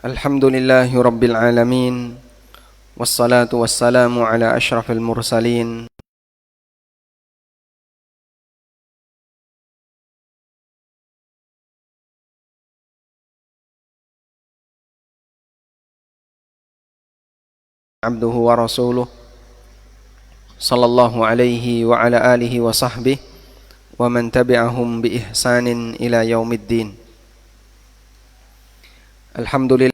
Alhamdulillahi Rabbil Alamin. Wassalatu wassalamu ala ashrafil mursalin abduhu wa rasuluh sallallahu alaihi wa ala alihi wa sahbihi wa man tabi'ahum bi ihsanin ila yaumiddin. Alhamdulillah,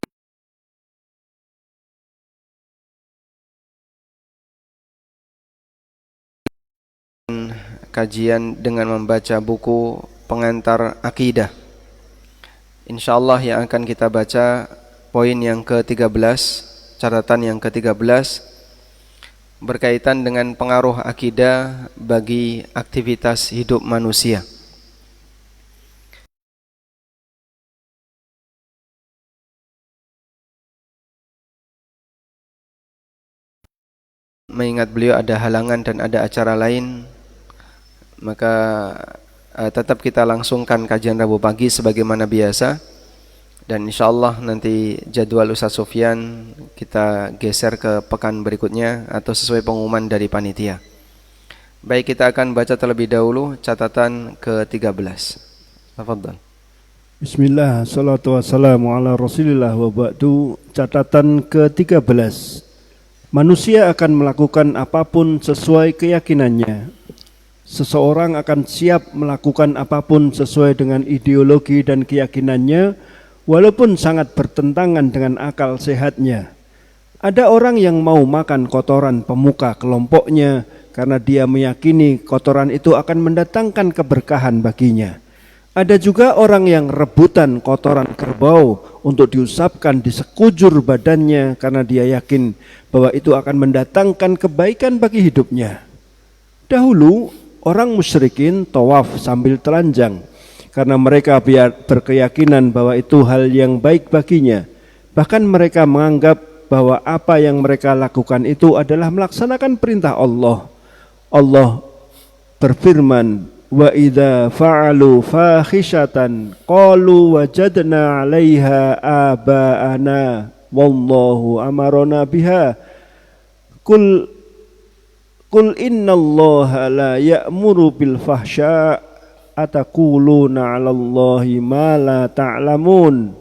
kajian dengan membaca buku pengantar akidah. Insyaallah yang akan kita baca poin yang ke-13, catatan yang ke-13 berkaitan dengan pengaruh akidah bagi aktivitas hidup manusia. Mengingat beliau ada halangan dan ada acara lain, maka tetap kita langsungkan kajian Rabu pagi sebagaimana biasa. Dan insyaallah nanti jadwal Ustaz Sufyan kita geser ke pekan berikutnya atau sesuai pengumuman dari panitia. Baik, kita akan baca terlebih dahulu catatan ke-13. Tafadhal. Bismillah, salatu wassalamu ala rasulillah wa ba'du. Catatan ke-13. Manusia akan melakukan apapun sesuai keyakinannya. Seseorang akan siap melakukan apapun sesuai dengan ideologi dan keyakinannya, walaupun sangat bertentangan dengan akal sehatnya. Ada orang yang mau makan kotoran pemuka kelompoknya karena dia meyakini kotoran itu akan mendatangkan keberkahan baginya. Ada juga orang yang rebutan kotoran kerbau untuk diusapkan di sekujur badannya karena dia yakin bahwa itu akan mendatangkan kebaikan bagi hidupnya. Dahulu orang musyrikin tawaf sambil telanjang karena mereka berkeyakinan bahwa itu hal yang baik baginya. Bahkan mereka menganggap bahwa apa yang mereka lakukan itu adalah melaksanakan perintah Allah. Allah berfirman, wa idza fa'alu fakhishatan qalu wajadna 'alaiha aba'ana wallahu amarna biha qul innallaha la ya'muru bil fahsya ataquluna 'alallahi ma la ta'lamun.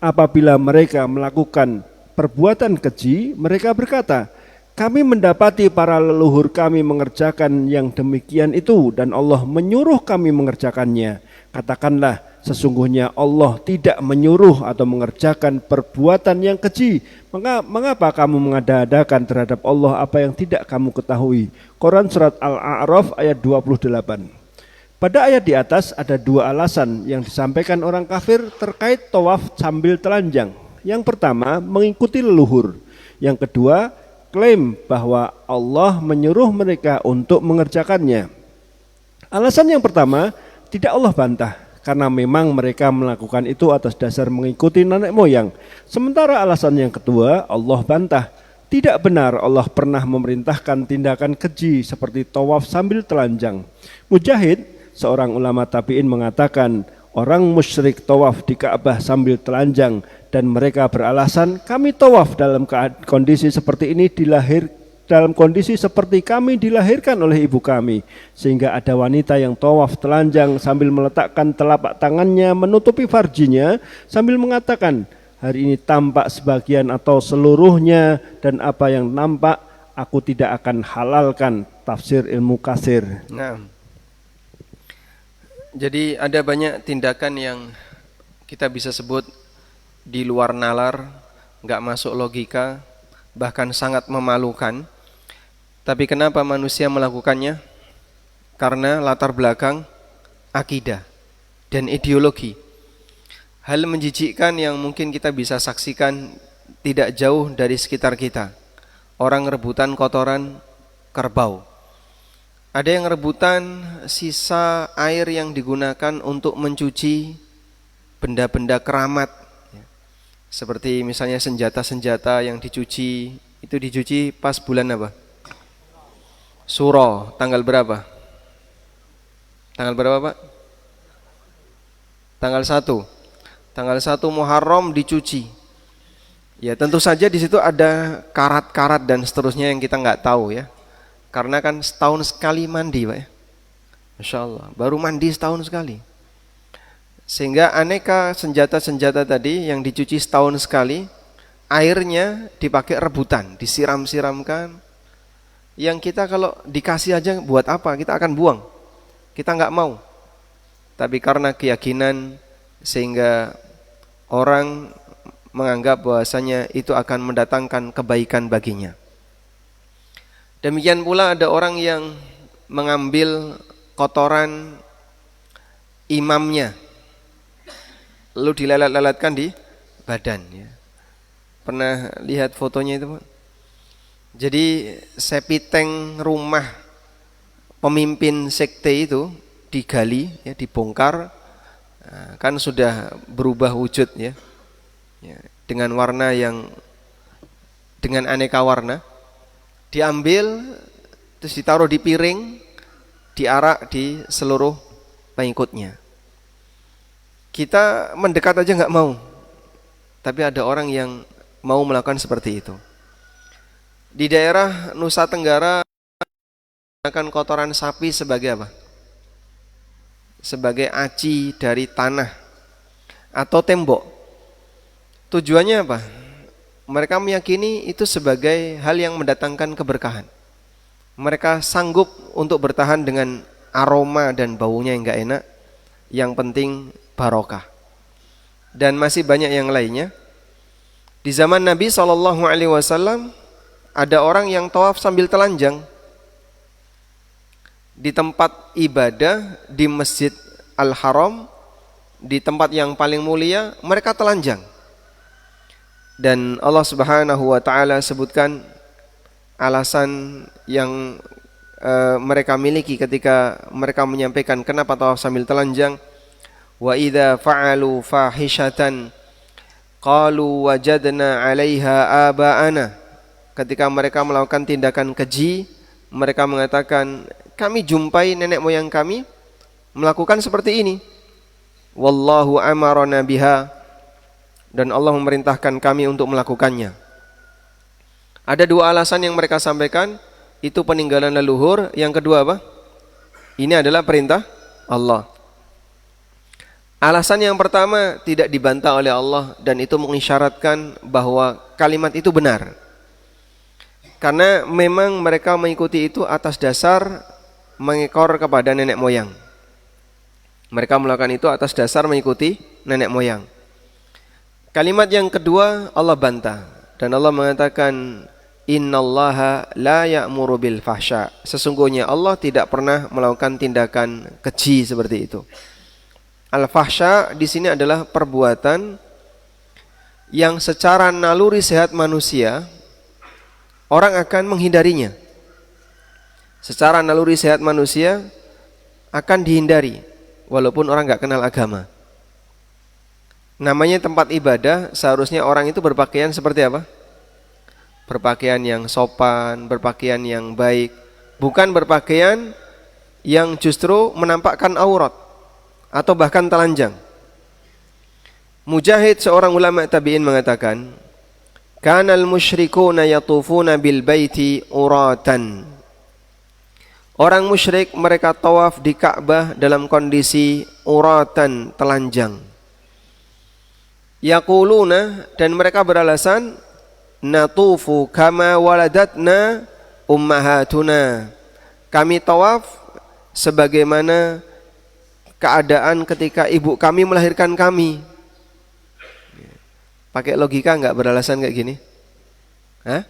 Apabila mereka melakukan perbuatan keji, mereka berkata, kami mendapati para leluhur kami mengerjakan yang demikian itu dan Allah menyuruh kami mengerjakannya. Katakanlah, sesungguhnya Allah tidak menyuruh atau mengerjakan perbuatan yang keji. Mengapa kamu mengada-adakan terhadap Allah apa yang tidak kamu ketahui? Quran Surat Al-A'raf ayat 28. Pada ayat di atas ada dua alasan yang disampaikan orang kafir terkait tawaf sambil telanjang. Yang pertama, mengikuti leluhur. Yang kedua, klaim bahwa Allah menyuruh mereka untuk mengerjakannya. Alasan yang pertama tidak Allah bantah karena memang mereka melakukan itu atas dasar mengikuti nenek moyang. Sementara alasan yang kedua Allah bantah. Tidak benar Allah pernah memerintahkan tindakan keji seperti tawaf sambil telanjang. Mujahid, seorang ulama tabi'in, mengatakan orang musyrik tawaf di Ka'bah sambil telanjang dan mereka beralasan kami tawaf dalam kondisi seperti ini dalam kondisi seperti kami dilahirkan oleh ibu kami, sehingga ada wanita yang tawaf telanjang sambil meletakkan telapak tangannya menutupi farjinya sambil mengatakan hari ini tampak sebagian atau seluruhnya dan apa yang nampak aku tidak akan halalkan. Tafsir Ilmu Katsir. Nah, jadi ada banyak tindakan yang kita bisa sebut di luar nalar, gak masuk logika, bahkan sangat memalukan. Tapi kenapa manusia melakukannya? Karena latar belakang akidah dan ideologi. Hal menjijikkan yang mungkin kita bisa saksikan tidak jauh dari sekitar kita. Orang rebutan kotoran kerbau. Ada yang rebutan sisa air yang digunakan untuk mencuci benda-benda keramat, seperti misalnya senjata-senjata yang dicuci. Itu dicuci pas bulan apa? Suro, tanggal berapa? Tanggal berapa, Pak? Tanggal 1. Tanggal 1 Muharram dicuci. Ya tentu saja di situ ada karat-karat dan seterusnya yang kita nggak tahu ya. Karena kan setahun sekali mandi Pak ya. Masya Allah, baru mandi setahun sekali. Sehingga aneka senjata-senjata tadi yang dicuci setahun sekali, airnya dipakai rebutan, disiram-siramkan. Yang kita kalau dikasih aja buat apa, kita akan buang. Kita nggak mau. Tapi karena keyakinan sehingga orang menganggap bahwasanya itu akan mendatangkan kebaikan baginya. Demikian pula ada orang yang mengambil kotoran imamnya lalu dilelet-leletkan di badan ya. Pernah lihat fotonya itu Pak? Jadi sepiteng rumah pemimpin sekte itu digali ya, dibongkar, kan sudah berubah wujud ya, dengan warna yang dengan aneka warna, diambil terus ditaruh di piring, diarak di seluruh pengikutnya. Kita mendekat aja nggak mau, tapi ada orang yang mau melakukan seperti itu. Di daerah Nusa Tenggara menggunakan kotoran sapi sebagai apa? Sebagai aci dari tanah atau tembok. Tujuannya apa? Mereka meyakini itu sebagai hal yang mendatangkan keberkahan. Mereka sanggup untuk bertahan dengan aroma dan baunya yang enggak enak. Yang penting barokah. Dan masih banyak yang lainnya. Di zaman Nabi SAW ada orang yang tawaf sambil telanjang di tempat ibadah di Masjid Al-Haram, di tempat yang paling mulia, mereka telanjang. Dan Allah Subhanahu wa taala sebutkan alasan yang mereka miliki ketika mereka menyampaikan kenapa tawaf sambil telanjang. Wa idza fa'alu fahishatan qalu wajadna 'alaiha aba'ana. Ketika mereka melakukan tindakan keji, mereka mengatakan, kami jumpai nenek moyang kami melakukan seperti ini. Wallahu amarana biha, dan Allah memerintahkan kami untuk melakukannya. Ada dua alasan yang mereka sampaikan, itu peninggalan leluhur. Yang kedua apa? Ini adalah perintah Allah. Alasan yang pertama tidak dibantah oleh Allah, dan itu mengisyaratkan bahwa kalimat itu benar. Karena memang mereka mengikuti itu atas dasar mengekor kepada nenek moyang. Mereka melakukan itu atas dasar mengikuti nenek moyang. Kalimat yang kedua Allah bantah, dan Allah mengatakan innallaha la ya'muru bil fahsya. Sesungguhnya Allah tidak pernah melakukan tindakan keji seperti itu. Al-fahsya di sini adalah perbuatan yang secara naluri sehat manusia orang akan menghindarinya. Secara naluri sehat manusia akan dihindari walaupun orang enggak kenal agama. Namanya tempat ibadah, seharusnya orang itu berpakaian seperti apa? Berpakaian yang sopan, berpakaian yang baik, bukan berpakaian yang justru menampakkan aurat atau bahkan telanjang. Mujahid, seorang ulama tabi'in, mengatakan, kanal musyrikuna yatufuna bil baiti uratan. Orang musyrik mereka tawaf di Ka'bah dalam kondisi uratan, telanjang. Yaquluna, dan mereka beralasan, natufu kama waladatna ummahatuna. Kami tawaf sebagaimana keadaan ketika ibu kami melahirkan kami. Pakai logika enggak beralasan kayak gini? Hah?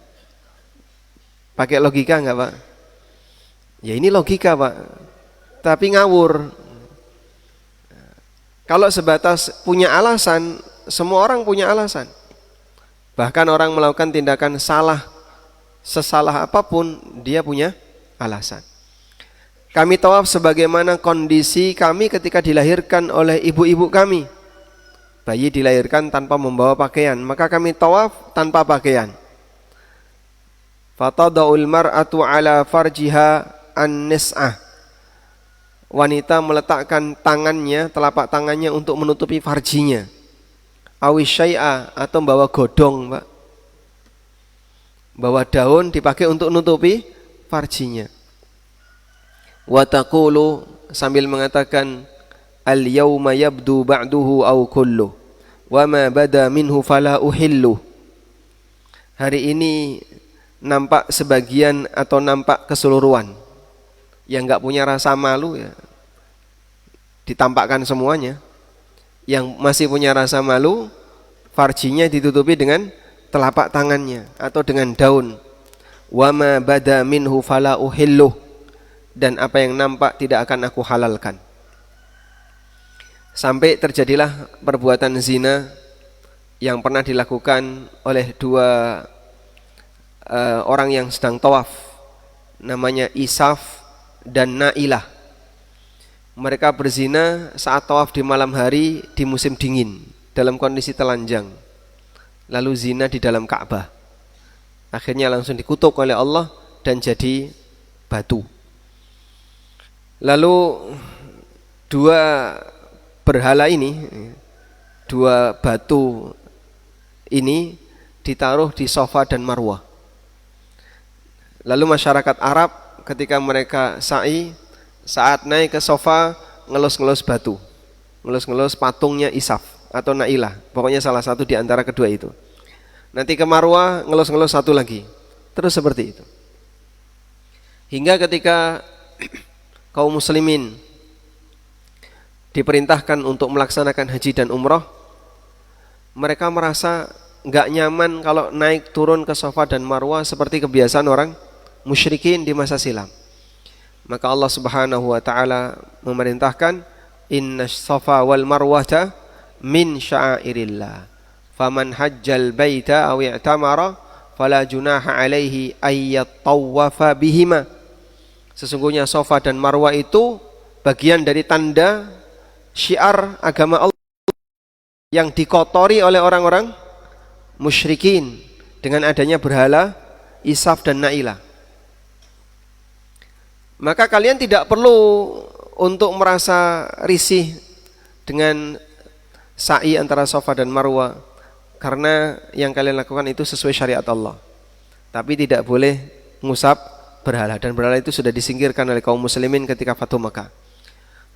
Pakai logika enggak, Pak? Ya ini logika, Pak. Tapi ngawur. Kalau sebatas punya alasan, semua orang punya alasan. Bahkan orang melakukan tindakan salah, sesalah apapun, dia punya alasan. Kami tawaf sebagaimana kondisi kami ketika dilahirkan oleh ibu-ibu kami. Bayi dilahirkan tanpa membawa pakaian, maka kami tawaf tanpa pakaian. Fatada'ul mar'atu ala farjiha an-nis'ah. Wanita meletakkan tangannya, telapak tangannya untuk menutupi farjinya. Awisyai'a, atau membawa godong, Pak. bahwa daun dipakai untuk nutupi farjinya. Wa taqulu, sambil mengatakan al yauma yabdu ba'duhu aw kullu wa ma bada minhu fala uhillu. Hari ini nampak sebagian atau nampak keseluruhan. Yang enggak punya rasa malu ya ditampakkan semuanya. Yang masih punya rasa malu, farjinya ditutupi dengan telapak tangannya atau dengan daun. Wa ma bada minhu fala uhillu, dan apa yang nampak tidak akan aku halalkan. Sampai terjadilah perbuatan zina yang pernah dilakukan oleh dua orang yang sedang tawaf, namanya Isaf dan Nailah. Mereka berzina saat tawaf di malam hari di musim dingin dalam kondisi telanjang. Lalu zina di dalam Ka'bah. Akhirnya langsung dikutuk oleh Allah dan jadi batu. Lalu dua berhala ini, dua batu ini ditaruh di Safa dan Marwah. Lalu masyarakat Arab ketika mereka sa'i, saat naik ke Safa ngelus-ngelus batu, ngelus-ngelus patungnya Isaf atau Nailah, pokoknya salah satu di antara kedua itu. Nanti ke Marwah ngelus-ngelus satu lagi, terus seperti itu. Hingga ketika kaum muslimin diperintahkan untuk melaksanakan haji dan umrah, mereka merasa enggak nyaman kalau naik turun ke Safa dan Marwah seperti kebiasaan orang musyrikin di masa silam. Maka Allah Subhanahu wa taala memerintahkan, innas Safa wal Marwata min sya'airillah. Faman hajjal baita aw i'tamara fala junaha alaihi ayyattawafa bihima. Sesungguhnya Safa dan Marwah itu bagian dari tanda syiar agama Allah yang dikotori oleh orang-orang musyrikin dengan adanya berhala Isaf dan Nailah. Maka kalian tidak perlu untuk merasa risih dengan sa'i antara Safa dan Marwah, karena yang kalian lakukan itu sesuai syariat Allah. Tapi tidak boleh ngusap berhala, dan berhala itu sudah disingkirkan oleh kaum muslimin ketika Fatu Makkah.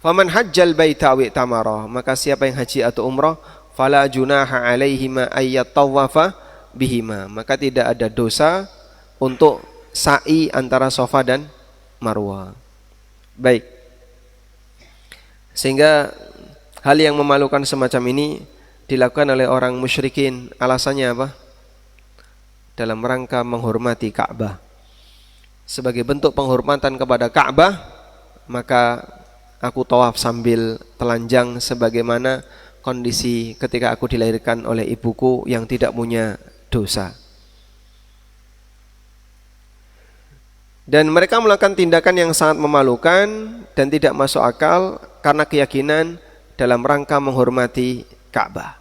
Faman hajjal baita wa tamara, maka siapa yang haji atau umrah, fala junaha alaihima ayyatawafa bihima, maka tidak ada dosa untuk sa'i antara Safa dan Marwah. Baik. Sehingga hal yang memalukan semacam ini dilakukan oleh orang musyrikin. Alasannya apa? Dalam rangka menghormati Ka'bah. Sebagai bentuk penghormatan kepada Ka'bah, maka aku tawaf sambil telanjang sebagaimana kondisi ketika aku dilahirkan oleh ibuku yang tidak punya dosa. Dan mereka melakukan tindakan yang sangat memalukan dan tidak masuk akal karena keyakinan dalam rangka menghormati Ka'bah.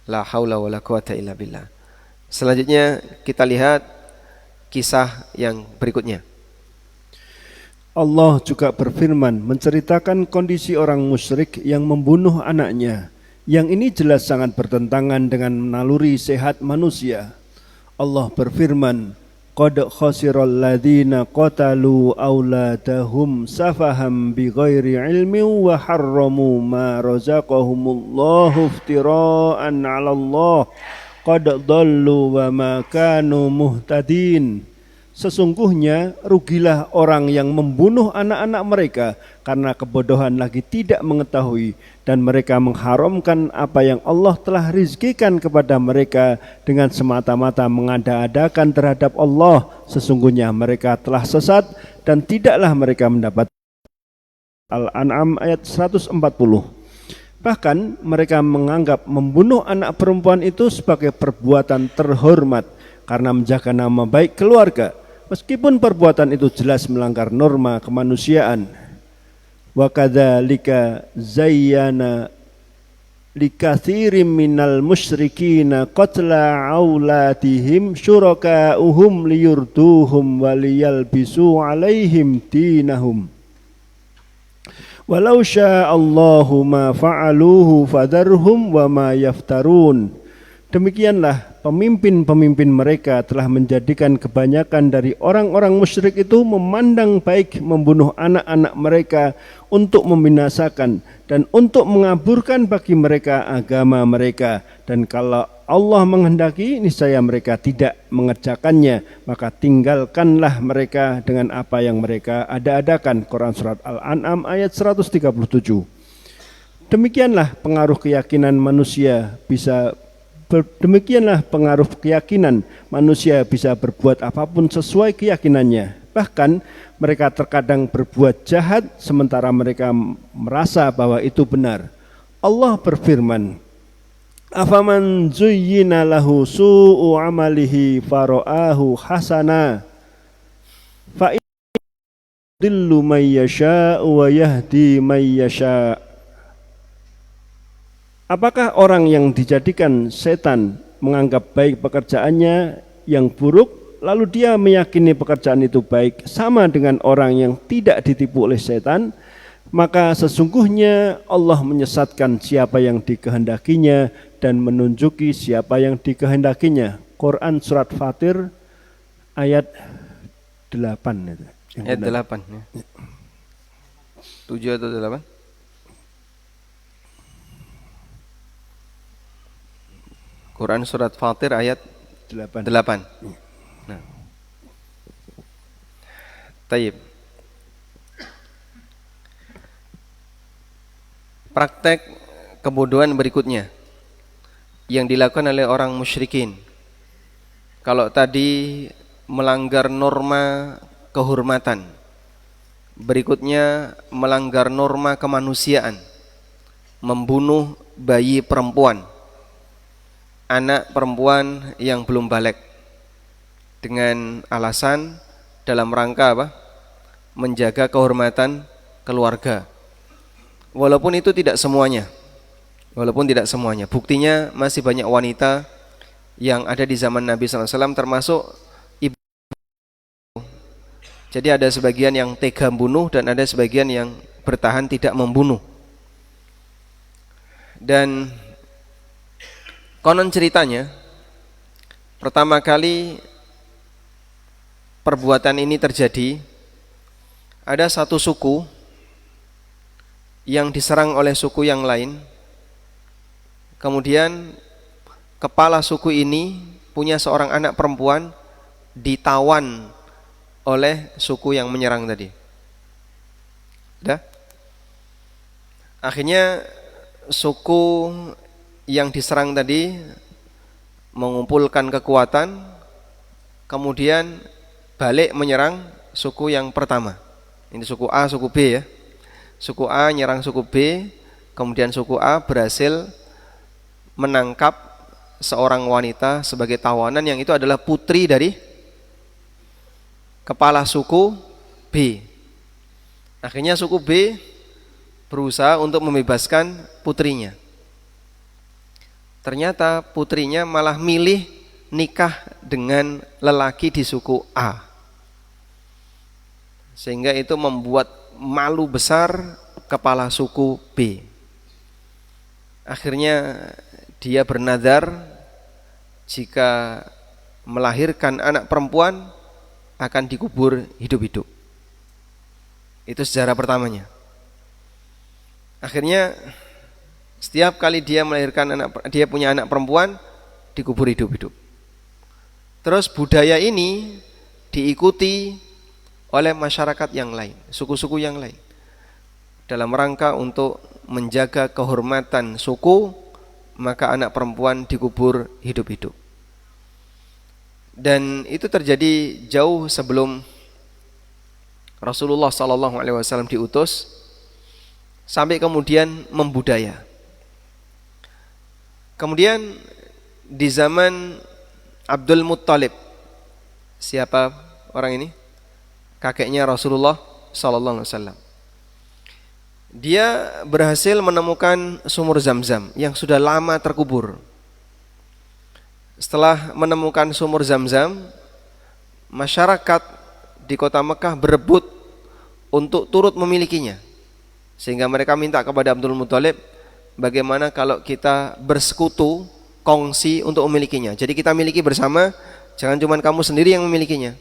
La haula wala quwata illa billah. Selanjutnya kita lihat kisah yang berikutnya. Allah juga berfirman menceritakan kondisi orang musyrik yang membunuh anaknya. Yang ini jelas sangat bertentangan dengan naluri sehat manusia. Allah berfirman, qad khasiral ladzina qatalu auladahum safaham bighairi ilmin wa harramu ma razaqahumullahu iftira'an 'ala Allah qad dhallu wa ma kanu muhtadin. Sesungguhnya rugilah orang yang membunuh anak-anak mereka karena kebodohan lagi tidak mengetahui, dan mereka mengharamkan apa yang Allah telah rizkikan kepada mereka dengan semata-mata mengada-adakan terhadap Allah. Sesungguhnya mereka telah sesat dan tidaklah mereka mendapat. Al-An'am ayat 140. Bahkan mereka menganggap membunuh anak perempuan itu sebagai perbuatan terhormat karena menjaga nama baik keluarga, meskipun perbuatan itu jelas melanggar norma kemanusiaan. Wa kadzalika zayyana likatsirin minal musyrikina qatla auladihim syuraka'uhum liyurduhum waliyalbisu alaihim dinahum. Walau sya'allahu ma fa'aluhu fadharhum wa ma yaftarun. Demikianlah pemimpin-pemimpin mereka telah menjadikan kebanyakan dari orang-orang musyrik itu memandang baik membunuh anak-anak mereka untuk membinasakan dan untuk mengaburkan bagi mereka agama mereka. Dan kalau Allah menghendaki, niscaya mereka tidak mengerjakannya, maka tinggalkanlah mereka dengan apa yang mereka ada-adakan. Quran Surat Al-An'am ayat 137. Demikianlah pengaruh keyakinan manusia bisa berbuat apapun sesuai keyakinannya. Bahkan mereka terkadang berbuat jahat sementara mereka merasa bahwa itu benar. Allah berfirman, "Afaman zuyyina lahu su'u amalihi fara'ahu hasana fa yudillu may yasha'u wa yahdi may yasha'." Apakah orang yang dijadikan setan menganggap baik pekerjaannya yang buruk, lalu dia meyakini pekerjaan itu baik, sama dengan orang yang tidak ditipu oleh setan? Maka sesungguhnya Allah menyesatkan siapa yang dikehendakinya dan menunjuki siapa yang dikehendakinya. Quran Surat Fatir ayat 8 itu. Ayat 8 ya. 7 atau 8? Quran Surat Fatir ayat 8. Nah. Taib. Praktek kebodohan berikutnya yang dilakukan oleh orang musyrikin. Kalau tadi melanggar norma kehormatan, berikutnya melanggar norma kemanusiaan, membunuh bayi perempuan, anak perempuan yang belum balik, dengan alasan dalam rangka apa? Menjaga kehormatan keluarga. Walaupun itu tidak semuanya. Buktinya masih banyak wanita yang ada di zaman Nabi SAW, termasuk ibu. Jadi ada sebagian yang tega membunuh dan ada sebagian yang bertahan tidak membunuh. Dan konon ceritanya, pertama kali perbuatan ini terjadi, ada satu suku yang diserang oleh suku yang lain. Kemudian kepala suku ini punya seorang anak perempuan, ditawan oleh suku yang menyerang tadi. Udah? Akhirnya suku yang diserang tadi mengumpulkan kekuatan, kemudian balik menyerang suku yang pertama. Ini suku A, suku B ya. Suku A nyerang suku B, kemudian suku A berhasil menangkap seorang wanita sebagai tawanan yang itu adalah putri dari kepala suku B. Akhirnya suku B berusaha untuk membebaskan putrinya. Ternyata putrinya malah milih nikah dengan lelaki di suku A. Sehingga itu membuat malu besar kepala suku B. Akhirnya dia bernadar jika melahirkan anak perempuan akan dikubur hidup-hidup. Itu sejarah pertamanya. Akhirnya setiap kali dia melahirkan dia punya anak perempuan, dikubur hidup-hidup. Terus budaya ini diikuti oleh masyarakat yang lain, suku-suku yang lain, dalam rangka untuk menjaga kehormatan suku, maka anak perempuan dikubur hidup-hidup. Dan itu terjadi jauh sebelum Rasulullah SAW diutus, sampai kemudian membudaya. Kemudian di zaman Abdul Muttalib, siapa orang ini? Kakeknya Rasulullah SAW. Dia berhasil menemukan sumur Zam-Zam yang sudah lama terkubur. Setelah menemukan sumur Zam-Zam, masyarakat di kota Mekah berebut untuk turut memilikinya. Sehingga mereka minta kepada Abdul Muttalib, bagaimana kalau kita bersekutu kongsi untuk memilikinya. Jadi kita miliki bersama, jangan cuma kamu sendiri yang memilikinya.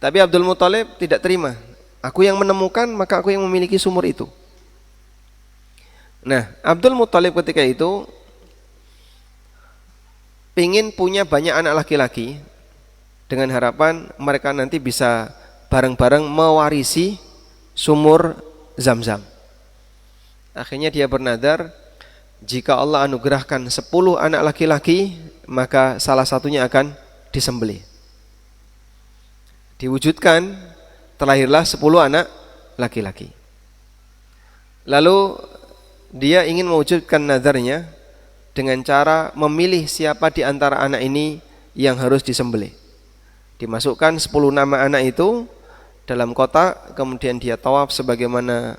Tapi Abdul Muthalib tidak terima. Aku yang menemukan, maka aku yang memiliki sumur itu. Nah, Abdul Muthalib ketika itu ingin punya banyak anak laki-laki dengan harapan mereka nanti bisa bareng-bareng mewarisi sumur Zam-Zam. Akhirnya dia bernadar, jika Allah anugerahkan 10 anak laki-laki, maka salah satunya akan disembelih. Diwujudkan, terlahirlah 10 anak laki-laki. Lalu dia ingin mewujudkan nadarnya dengan cara memilih siapa di antara anak ini yang harus disembelih. Dimasukkan 10 nama anak itu dalam kotak, kemudian dia tawaf sebagaimana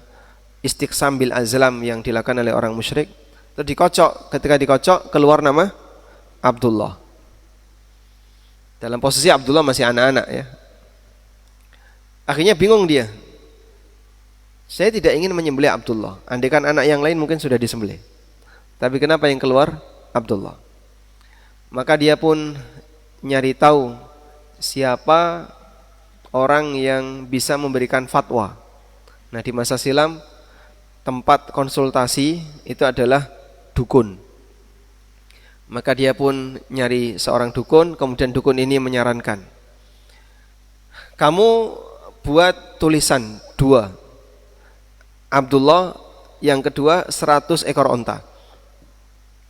istiqsam bil azlam yang dilakukan oleh orang musyrik. Terus dikocok, ketika dikocok keluar nama Abdullah. Dalam posisi Abdullah masih anak-anak ya. Akhirnya bingung dia. Saya tidak ingin menyembelih Abdullah. Andaikan anak yang lain mungkin sudah disembelih. Tapi kenapa yang keluar Abdullah? Maka dia pun nyari tahu siapa orang yang bisa memberikan fatwa. Nah, di masa silam tempat konsultasi itu adalah dukun. Maka dia pun nyari seorang dukun, kemudian dukun ini menyarankan, kamu buat tulisan 2, Abdullah, yang kedua 100 ekor onta.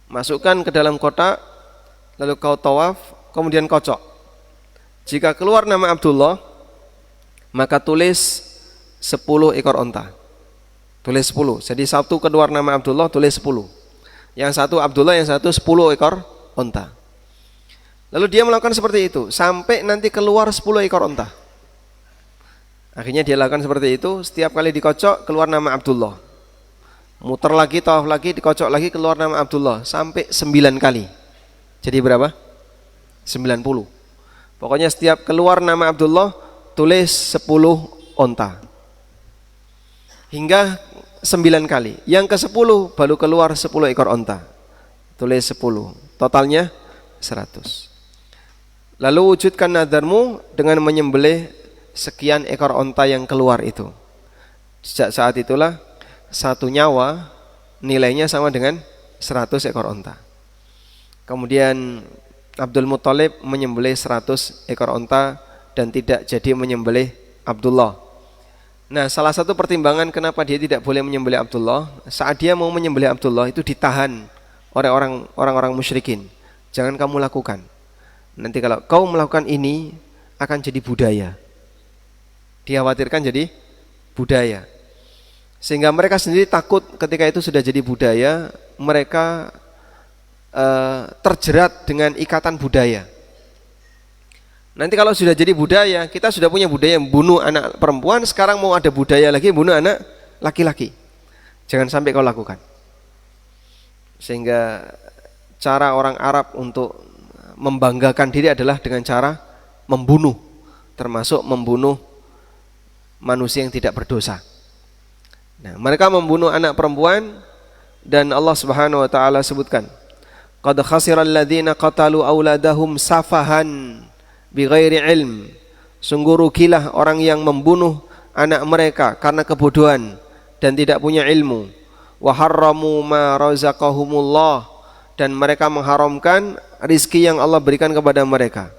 Masukkan ke dalam kotak, lalu kau tawaf, kemudian kocok. Jika keluar nama Abdullah, maka tulis 10 ekor onta. Tulis 10. Jadi satu keluar nama Abdullah, tulis 10. Yang satu Abdullah, yang satu 10 ekor onta. Lalu dia melakukan seperti itu sampai nanti keluar 10 ekor onta. Akhirnya dia lakukan seperti itu. Setiap kali dikocok keluar nama Abdullah. Muter lagi, tawaf lagi, dikocok lagi, keluar nama Abdullah sampai 9 kali. Jadi berapa? 90. Pokoknya setiap keluar nama Abdullah tulis 10 onta. Hingga 9 kali. Yang ke-10 baru keluar 10 ekor onta. Tulis 10. Totalnya 100. Lalu wujudkan nadarmu dengan menyembelih sekian ekor onta yang keluar itu. Sejak saat itulah satu nyawa nilainya sama dengan 100 ekor onta. Kemudian Abdul Muthalib menyembelih 100 ekor onta dan tidak jadi menyembelih Abdullah. Nah, salah satu pertimbangan kenapa dia tidak boleh menyembelih Abdullah, saat dia mau menyembelih Abdullah itu ditahan oleh orang-orang musyrikin. Jangan kamu lakukan. Nanti kalau kau melakukan ini akan jadi budaya. Dikhawatirkan jadi budaya. Sehingga mereka sendiri takut ketika itu sudah jadi budaya, mereka terjerat dengan ikatan budaya. Nanti kalau sudah jadi budaya, kita sudah punya budaya bunuh anak perempuan, sekarang mau ada budaya lagi bunuh anak laki-laki. Jangan sampai kau lakukan. Sehingga cara orang Arab untuk membanggakan diri adalah dengan cara membunuh, termasuk membunuh manusia yang tidak berdosa. Nah, mereka membunuh anak perempuan dan Allah Subhanahu wa taala sebutkan, qad khasiral ladzina qatalu auladahum safahan bighairi ilm. Sungguh rugilah orang yang membunuh anak mereka karena kebodohan dan tidak punya ilmu. Wa harramu ma razaqahumullah, dan mereka mengharamkan rizki yang Allah berikan kepada mereka.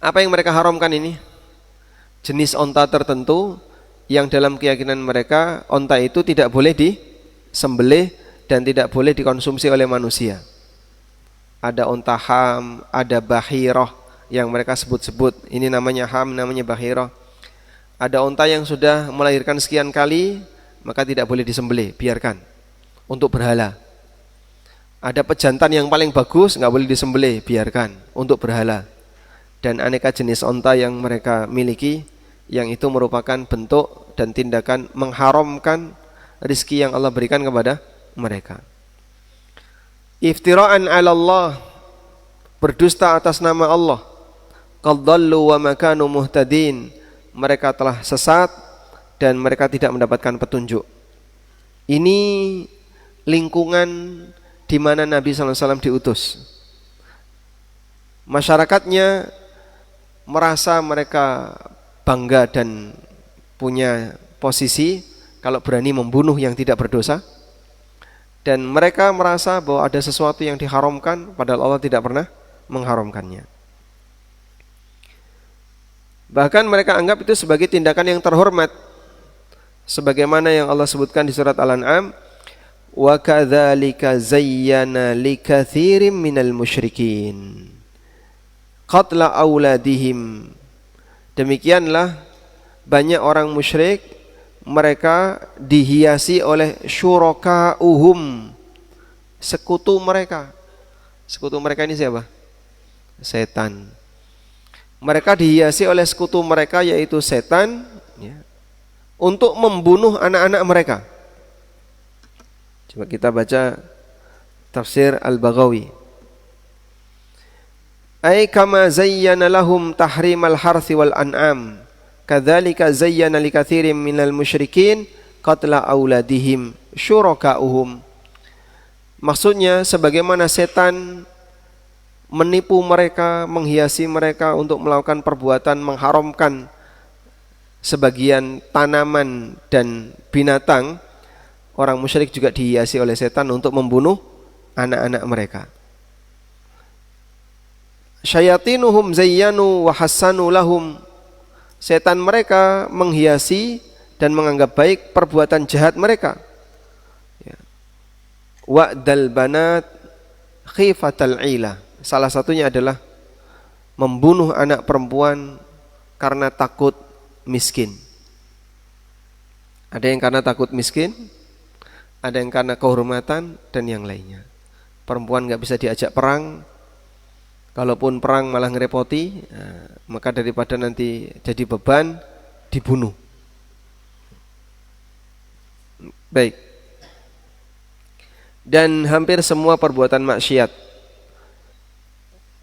Apa yang mereka haramkan ini? Jenis onta tertentu yang dalam keyakinan mereka onta itu tidak boleh disembelih dan tidak boleh dikonsumsi oleh manusia. Ada onta ham, ada bahirah yang mereka sebut-sebut. Ini namanya ham, namanya bahirah. Ada onta yang sudah melahirkan sekian kali, maka tidak boleh disembelih, biarkan untuk berhala. Ada pejantan yang paling bagus, nggak boleh disembelih, biarkan untuk berhala. Dan aneka jenis onta yang mereka miliki, yang itu merupakan bentuk dan tindakan mengharamkan rizki yang Allah berikan kepada mereka. Iftira'an 'ala Allah, berdusta atas nama Allah. Qad dhallu wa ma kanu muhtadin, mereka telah sesat dan mereka tidak mendapatkan petunjuk. Ini lingkungan di mana Nabi SAW diutus. Masyarakatnya merasa mereka bangga dan punya posisi kalau berani membunuh yang tidak berdosa. Dan mereka merasa bahwa ada sesuatu yang diharamkan padahal Allah tidak pernah mengharamkannya. Bahkan mereka anggap itu sebagai tindakan yang terhormat. Sebagaimana yang Allah sebutkan di surat Al-An'am, wa kadzalika zayyana likatsirin minal musyrikin qatla auladihim. Demikianlah banyak orang musyrik mereka dihiasi oleh syuraka'uhum, sekutu mereka. Sekutu mereka ini siapa? Setan. Mereka dihiasi oleh sekutu mereka yaitu setan ya, untuk membunuh anak-anak mereka. Coba kita baca tafsir Al-Baghawi. Ay kama zayyana lahum tahrimal harthi wal an'am, kadzalika zayyana likatsirin minal musyrikin qatla auladihim syuraka'uhum. Maksudnya sebagaimana setan menipu mereka, menghiasi mereka untuk melakukan perbuatan mengharamkan sebagian tanaman dan binatang, orang musyrik juga dihiasi oleh setan untuk membunuh anak-anak mereka. Syayatinuhum zayyanu wa hassanu lahum. Setan mereka menghiasi dan menganggap baik perbuatan jahat mereka. Wa'dal banat khifatal ila. Salah satunya adalah membunuh anak perempuan karena takut miskin. Ada yang karena takut miskin, ada yang karena kehormatan, dan yang lainnya. Perempuan gak bisa diajak perang, kalaupun perang malah ngerepoti, maka daripada nanti jadi beban, dibunuh. Baik. Dan hampir semua perbuatan maksiat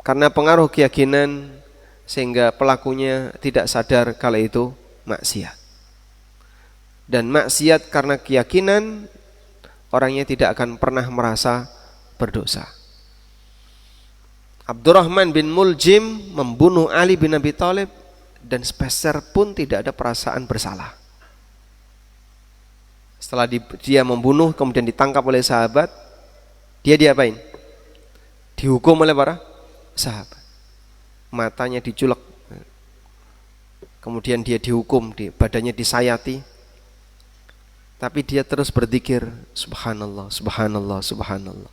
karena pengaruh keyakinan sehingga pelakunya tidak sadar kalau itu maksiat. Dan maksiat karena keyakinan, orangnya tidak akan pernah merasa berdosa. Abdurrahman bin Muljim membunuh Ali bin Abi Thalib dan sepeser pun tidak ada perasaan bersalah. Setelah dia membunuh kemudian ditangkap oleh sahabat, dia diapain? Dihukum oleh para sahabat. Matanya diculek. Kemudian dia dihukum, badannya disayati. Tapi dia terus berzikir, subhanallah, subhanallah, subhanallah.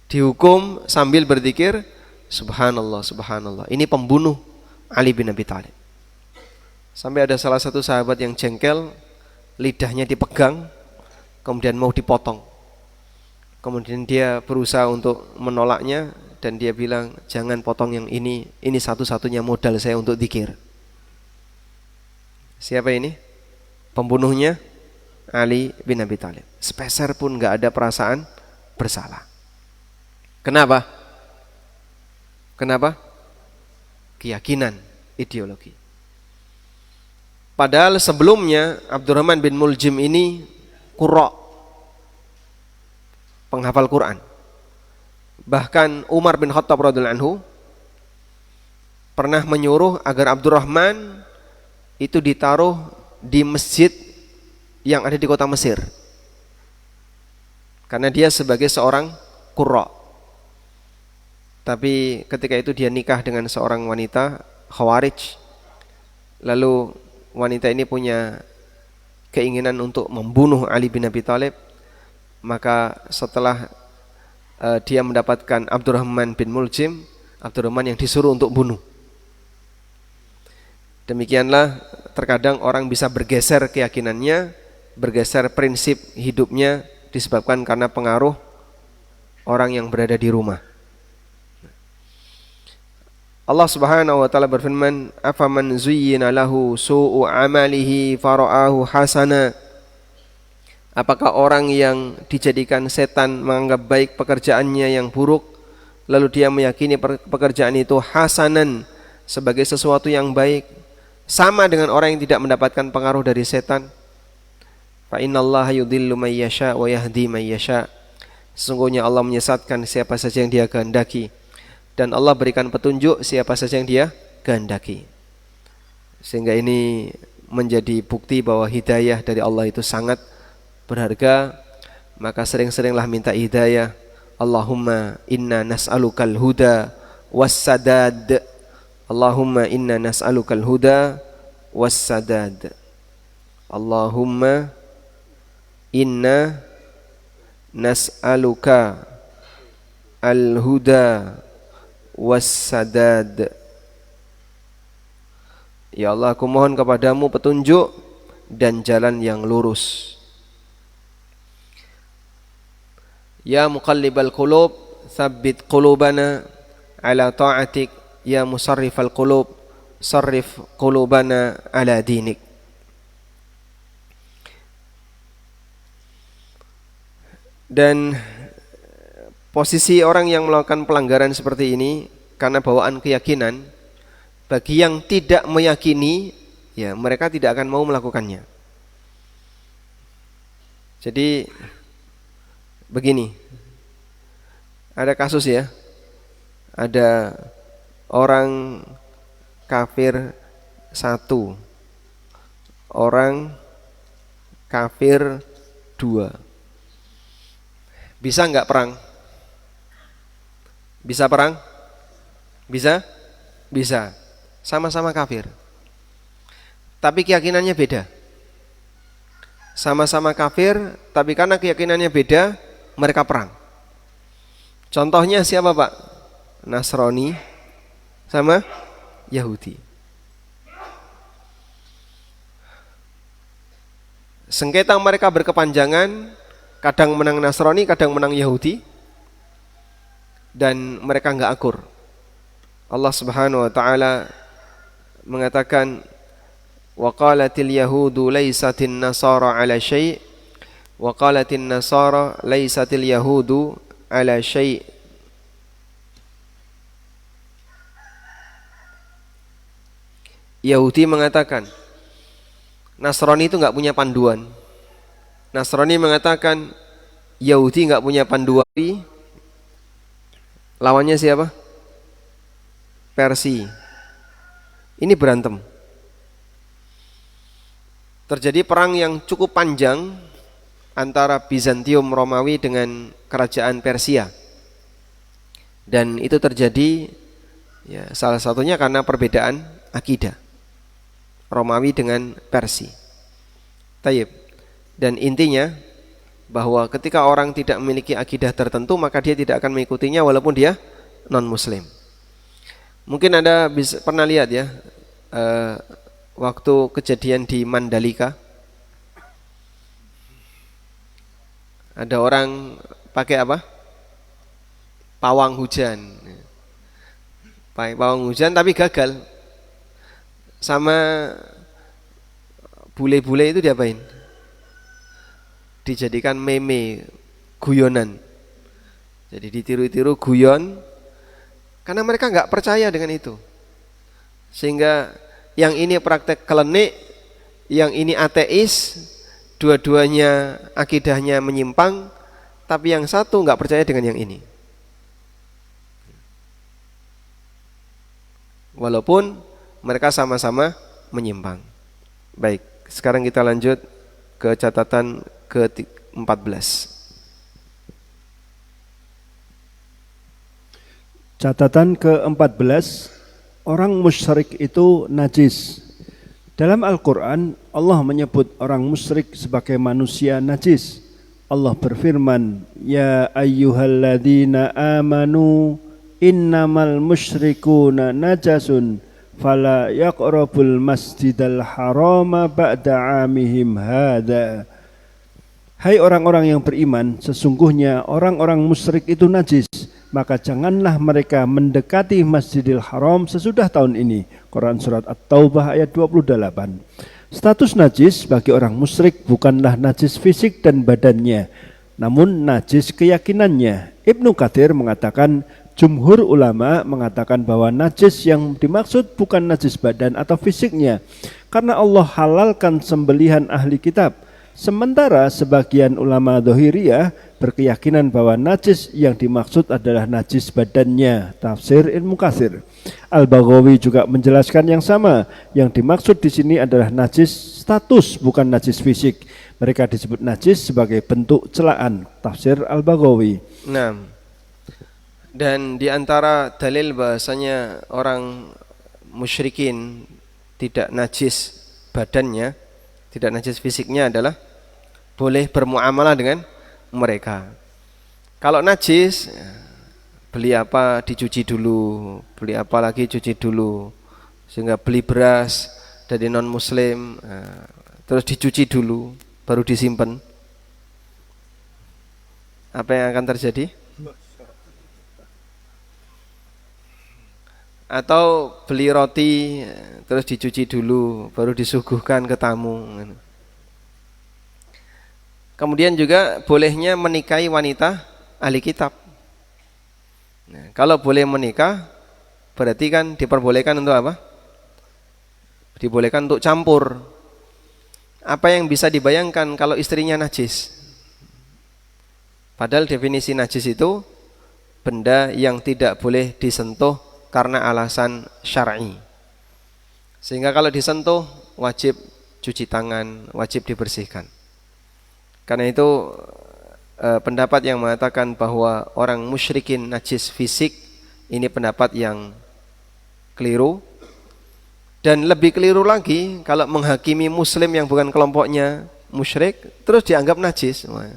Dihukum sambil berzikir, subhanallah, subhanallah. Ini pembunuh Ali bin Abi Thalib. Sampai ada salah satu sahabat yang jengkel, lidahnya dipegang, kemudian mau dipotong. Kemudian dia berusaha untuk menolaknya dan dia bilang, jangan potong yang ini satu-satunya modal saya untuk zikir. Siapa ini? Pembunuhnya Ali bin Abi Thalib. Sepeser pun gak ada perasaan bersalah. Kenapa? Kenapa? Keyakinan, ideologi. Padahal sebelumnya Abdurrahman bin Muljim ini qurra, penghafal Quran. Bahkan Umar bin Khattab radhiyallahu anhu pernah menyuruh agar Abdurrahman itu ditaruh di masjid yang ada di kota Mesir. Karena dia sebagai seorang qurra. Tapi ketika itu dia nikah dengan seorang wanita Khawarij. Lalu wanita ini punya keinginan untuk membunuh Ali bin Abi Thalib. Maka setelah dia mendapatkan Abdurrahman bin Muljim, Abdurrahman yang disuruh untuk bunuh. Demikianlah terkadang orang bisa bergeser keyakinannya, bergeser prinsip hidupnya disebabkan karena pengaruh orang yang berada di rumah. Allah Subhanahu wa taala berfirman, "Afaman zuyyina lahu su'u amalihi fara'ahu hasana." Apakah orang yang dijadikan setan menganggap baik pekerjaannya yang buruk, lalu dia meyakini pekerjaan itu hasanan sebagai sesuatu yang baik, sama dengan orang yang tidak mendapatkan pengaruh dari setan? Fa innallaha yudhillu may yasha wa yahdi may yasha. Sesungguhnya Allah menyesatkan siapa saja yang Dia kehendaki, dan Allah berikan petunjuk siapa saja yang Dia kehendaki. Sehingga ini menjadi bukti bahwa hidayah dari Allah itu sangat berharga. Maka sering-seringlah minta hidayah. Allahumma inna nas'alukal huda wassadad. Allahumma inna nas'alukal huda wassadad. Allahumma inna nas'aluka al-huda wassadad. Ya Allah, aku mohon kepadamu petunjuk dan jalan yang lurus. Ya muqallibal qulub, tsabbit qulubana ala ta'atik. Ya musarrifal qulub, sarrif qulubana ala dinik. Dan posisi orang yang melakukan pelanggaran seperti ini karena bawaan keyakinan, bagi yang tidak meyakini, ya mereka tidak akan mau melakukannya. Jadi begini, ada kasus ya, ada orang kafir satu, orang kafir dua. Bisa nggak perang? Bisa perang? Bisa? Bisa. Sama-sama kafir. Tapi keyakinannya beda. Sama-sama kafir, tapi karena keyakinannya beda, mereka perang. Contohnya siapa Pak? Nasrani sama Yahudi. Sengketa mereka berkepanjangan, kadang menang Nasrani, kadang menang Yahudi, dan mereka enggak akur. Allah Subhanahu wa taala mengatakan, wa qalatil yahudu laisatin nasara ala syai' wa qalatin nasara laisatil yahudu ala syai'. Yahudi mengatakan Nasrani itu enggak punya panduan. Nasrani mengatakan Yahudi enggak punya panduan. Lawannya siapa? Persia. Ini berantem. Terjadi perang yang cukup panjang antara Bizantium Romawi dengan kerajaan Persia. Dan itu terjadi ya, salah satunya karena perbedaan akidah Romawi dengan Persia. Tayyib. Dan intinya bahwa ketika orang tidak memiliki akidah tertentu, maka dia tidak akan mengikutinya walaupun dia non-muslim. Mungkin Anda pernah lihat ya, waktu kejadian di Mandalika, ada orang pakai apa? Pawang hujan. Pakai pawang hujan tapi gagal. Sama bule-bule itu diapain? Dijadikan meme, guyonan. Jadi ditiru-tiru guyon, karena mereka nggak percaya dengan itu. Sehingga yang ini praktek klenik, yang ini ateis, dua-duanya akidahnya menyimpang, tapi yang satu nggak percaya dengan yang ini. Walaupun mereka sama-sama menyimpang. Baik, sekarang kita lanjut ke catatan ke-14. Catatan ke-14, orang musyrik itu najis. Dalam Al-Quran, Allah menyebut orang musyrik sebagai manusia najis. Allah berfirman, ya ayyuhalladzina amanu innamal musyrikuna najasun fala yaqrabul masjidal harama ba'da amihim hadha. Hai orang-orang yang beriman, sesungguhnya orang-orang musyrik itu najis, maka janganlah mereka mendekati Masjidil Haram sesudah tahun ini. Quran Surat At-Taubah ayat 28. Status najis bagi orang musyrik bukanlah najis fisik dan badannya, namun najis keyakinannya. Ibnu Katsir mengatakan, jumhur ulama mengatakan bahwa najis yang dimaksud bukan najis badan atau fisiknya, karena Allah halalkan sembelihan ahli kitab. Sementara sebagian ulama Dhahiriyah berkeyakinan bahwa najis yang dimaksud adalah najis badannya. Tafsir Ibnu Katsir. Al-Baghawi juga menjelaskan yang sama. Yang dimaksud di sini adalah najis status, bukan najis fisik. Mereka disebut najis sebagai bentuk celaan. Tafsir Al-Baghawi. Nah, dan di antara dalil bahasanya orang musyrikin tidak najis badannya, tidak najis fisiknya adalah boleh bermuamalah dengan mereka. Kalau najis, beli apa dicuci dulu, beli apa lagi cuci dulu. Sehingga beli beras dari non muslim, terus dicuci dulu, baru disimpan. Apa yang akan terjadi? Atau beli roti, terus dicuci dulu, baru disuguhkan ke tamu. Kemudian juga bolehnya menikahi wanita ahli kitab. Nah, kalau boleh menikah, berarti kan diperbolehkan untuk apa? Dibolehkan untuk campur. Apa yang bisa dibayangkan kalau istrinya najis? Padahal definisi najis itu benda yang tidak boleh disentuh karena alasan syar'i. Sehingga kalau disentuh wajib cuci tangan, wajib dibersihkan. Karena itu pendapat yang mengatakan bahwa orang musyrikin najis fisik ini pendapat yang keliru. Dan lebih keliru lagi kalau menghakimi muslim yang bukan kelompoknya musyrik terus dianggap najis. Wah,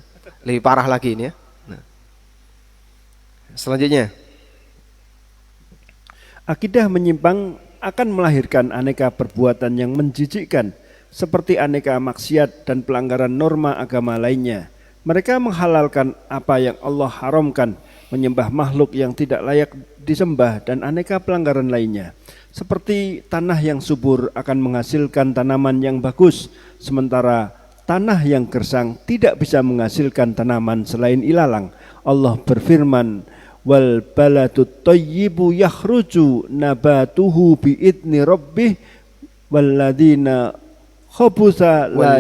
lebih parah lagi ini ya. Nah. Selanjutnya, akidah menyimpang akan melahirkan aneka perbuatan yang menjijikkan, seperti aneka maksiat dan pelanggaran norma agama lainnya. Mereka menghalalkan apa yang Allah haramkan, menyembah makhluk yang tidak layak disembah, dan aneka pelanggaran lainnya. Seperti tanah yang subur akan menghasilkan tanaman yang bagus, sementara tanah yang gersang tidak bisa menghasilkan tanaman selain ilalang. Allah berfirman, wal baladut thayyibu yakhruju nabatuhu biidni rabbih walladzina khabusa la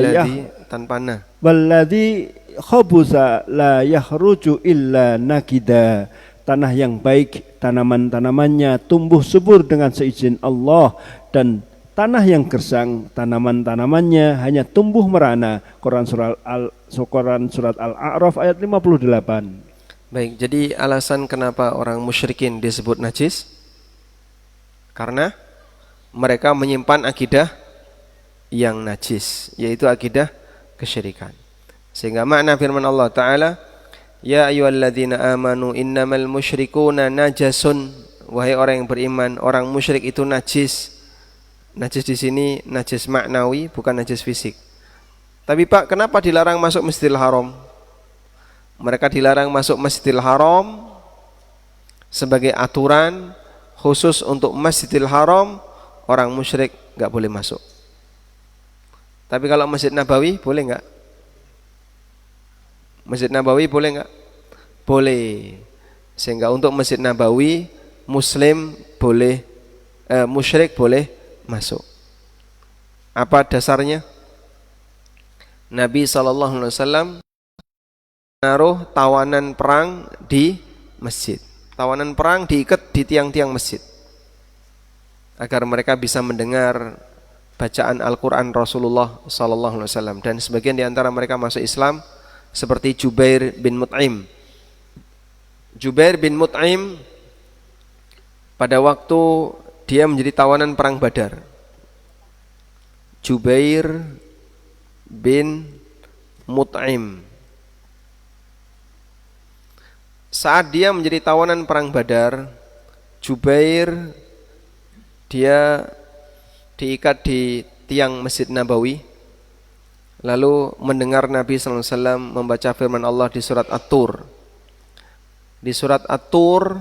walladzi khabusa la yakhruju illa nakida. Tanah yang baik, tanaman-tanamannya tumbuh subur dengan seizin Allah, dan tanah yang gersang, tanaman-tanamannya hanya tumbuh merana. Quran surat Al-A'raf ayat 58. Baik, jadi alasan kenapa orang musyrikin disebut najis? Karena mereka menyimpan akidah yang najis, yaitu akidah kesyirikan. Sehingga makna firman Allah Ta'ala, ya ayyuhalladzina amanu innamal musyrikuna najasun. Wahai orang yang beriman, orang musyrik itu najis. Najis di sini najis maknawi, bukan najis fisik. Tapi Pak, kenapa dilarang masuk Masjidil Haram? Mereka dilarang masuk Masjidil Haram sebagai aturan khusus untuk Masjidil Haram, orang musyrik enggak boleh masuk. Tapi kalau Masjid Nabawi boleh enggak? Masjid Nabawi boleh enggak? Boleh. Sehingga untuk Masjid Nabawi muslim boleh, musyrik boleh masuk. Apa dasarnya? Nabi SAW menaruh tawanan perang di masjid. Tawanan perang diikat di tiang-tiang masjid agar mereka bisa mendengar bacaan Al-Quran Rasulullah SAW. Dan sebagian di antara mereka masuk Islam, seperti Jubair bin Mut'im. Jubair bin Mut'im pada waktu dia menjadi tawanan perang Badar. Jubair bin Mut'im, saat dia menjadi tawanan perang Badar, Jubair dia diikat di tiang Masjid Nabawi, lalu mendengar Nabi SAW membaca firman Allah di surat At-Tur. Di surat At-Tur,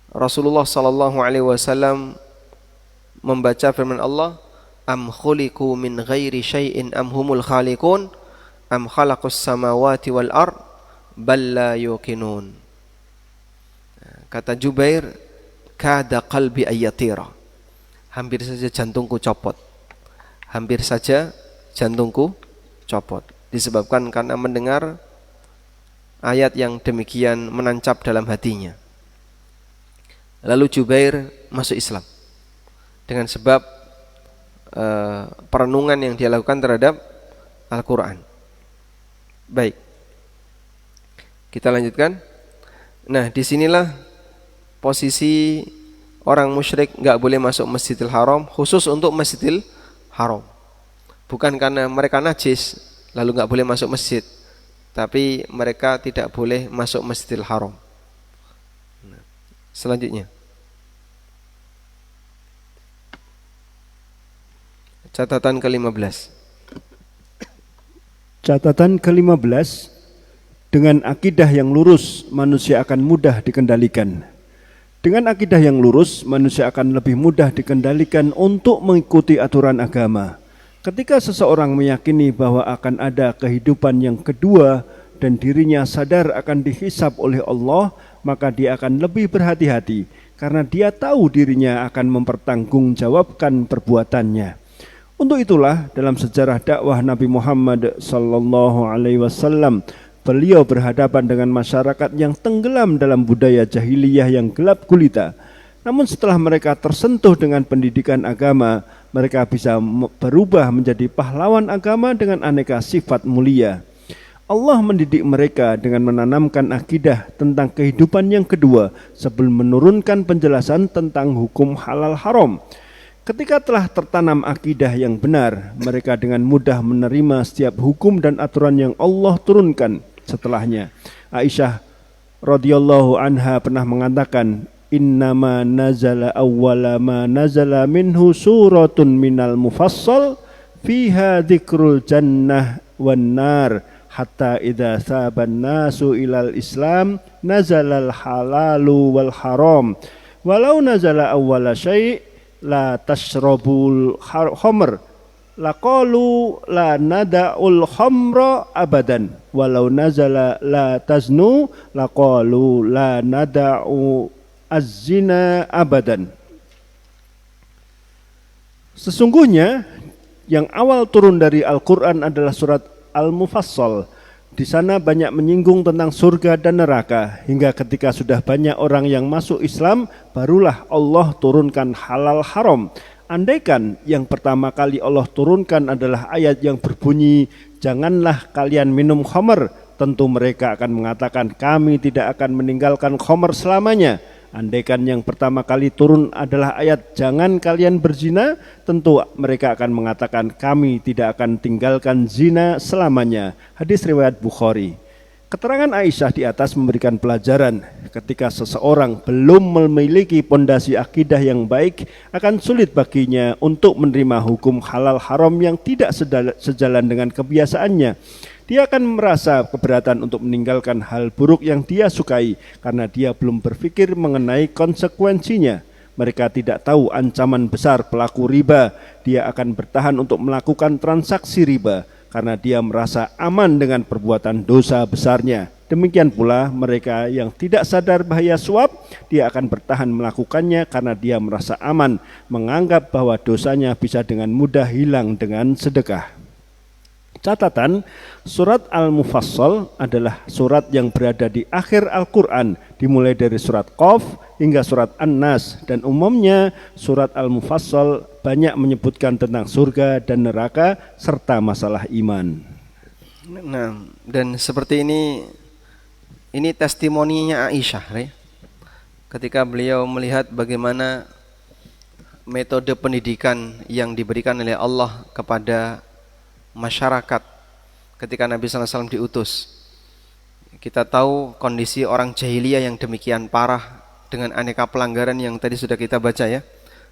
Rasulullah SAW membaca firman Allah, am khuliqu min ghairi syai'in am humul khaliqun am khalaqus samawati wal ard bal la yuqinun. Kata Jubair, kada qalbi ayatira, hampir saja jantungku copot, hampir saja jantungku copot. Disebabkan karena mendengar ayat yang demikian menancap dalam hatinya. Lalu Jubair masuk Islam dengan sebab perenungan yang dia lakukan terhadap Al-Quran. Baik, kita lanjutkan. Nah, disinilah posisi orang musyrik nggak boleh masuk Masjidil Haram, khusus untuk Masjidil Haram. Bukan karena mereka najis lalu nggak boleh masuk masjid, tapi mereka tidak boleh masuk Masjidil Haram. Selanjutnya, catatan ke-15. Catatan ke-15, dengan akidah yang lurus manusia akan mudah dikendalikan. Dengan akidah yang lurus manusia akan lebih mudah dikendalikan untuk mengikuti aturan agama. Ketika seseorang meyakini bahwa akan ada kehidupan yang kedua dan dirinya sadar akan dihisab oleh Allah, maka dia akan lebih berhati-hati karena dia tahu dirinya akan mempertanggungjawabkan perbuatannya. Untuk itulah dalam sejarah dakwah Nabi Muhammad sallallahu alaihi wasallam, beliau berhadapan dengan masyarakat yang tenggelam dalam budaya jahiliyah yang gelap gulita. Namun setelah mereka tersentuh dengan pendidikan agama, mereka bisa berubah menjadi pahlawan agama dengan aneka sifat mulia. Allah mendidik mereka dengan menanamkan akidah tentang kehidupan yang kedua sebelum menurunkan penjelasan tentang hukum halal haram. Ketika telah tertanam akidah yang benar, mereka dengan mudah menerima setiap hukum dan aturan yang Allah turunkan setelahnya. Aisyah radhiyallahu anha pernah mengatakan, innama nazala awwala ma nazala minhu suratun minal mufassal fiha dzikrul jannah wan nar hatta idza saban nasu ilal islam nazalal halalu wal haram walau nazala awwala syai' la tashrabul khamr laqalu la nada'ul khamra abadan walau nazala la taznu laqalu la nada'u az-zina abadan. Sesungguhnya yang awal turun dari Al-Quran adalah surat Al-Mufassal. Di sana banyak menyinggung tentang surga dan neraka, hingga ketika sudah banyak orang yang masuk Islam, barulah Allah turunkan halal haram. Andaikan yang pertama kali Allah turunkan adalah ayat yang berbunyi, janganlah kalian minum khamr, tentu mereka akan mengatakan kami tidak akan meninggalkan khamr selamanya. Andaikan yang pertama kali turun adalah ayat jangan kalian berzina, tentu mereka akan mengatakan kami tidak akan tinggalkan zina selamanya. Hadis riwayat Bukhari. Keterangan Aisyah di atas memberikan pelajaran ketika seseorang belum memiliki pondasi akidah yang baik, akan sulit baginya untuk menerima hukum halal haram yang tidak sejalan dengan kebiasaannya. Dia akan merasa keberatan untuk meninggalkan hal buruk yang dia sukai karena dia belum berpikir mengenai konsekuensinya. Mereka tidak tahu ancaman besar pelaku riba. Dia akan bertahan untuk melakukan transaksi riba karena dia merasa aman dengan perbuatan dosa besarnya. Demikian pula mereka yang tidak sadar bahaya suap, dia akan bertahan melakukannya karena dia merasa aman, menganggap bahwa dosanya bisa dengan mudah hilang dengan sedekah. Catatan, surat Al-Mufassal adalah surat yang berada di akhir Al-Quran, dimulai dari surat Qaf hingga surat An-Nas, dan umumnya surat Al-Mufassal banyak menyebutkan tentang surga dan neraka serta masalah iman. Nah, dan seperti ini testimoninya Aisyah, ketika beliau melihat bagaimana metode pendidikan yang diberikan oleh Allah kepada masyarakat ketika Nabi SAW diutus. Kita tahu kondisi orang jahiliyah yang demikian parah dengan aneka pelanggaran yang tadi sudah kita baca ya,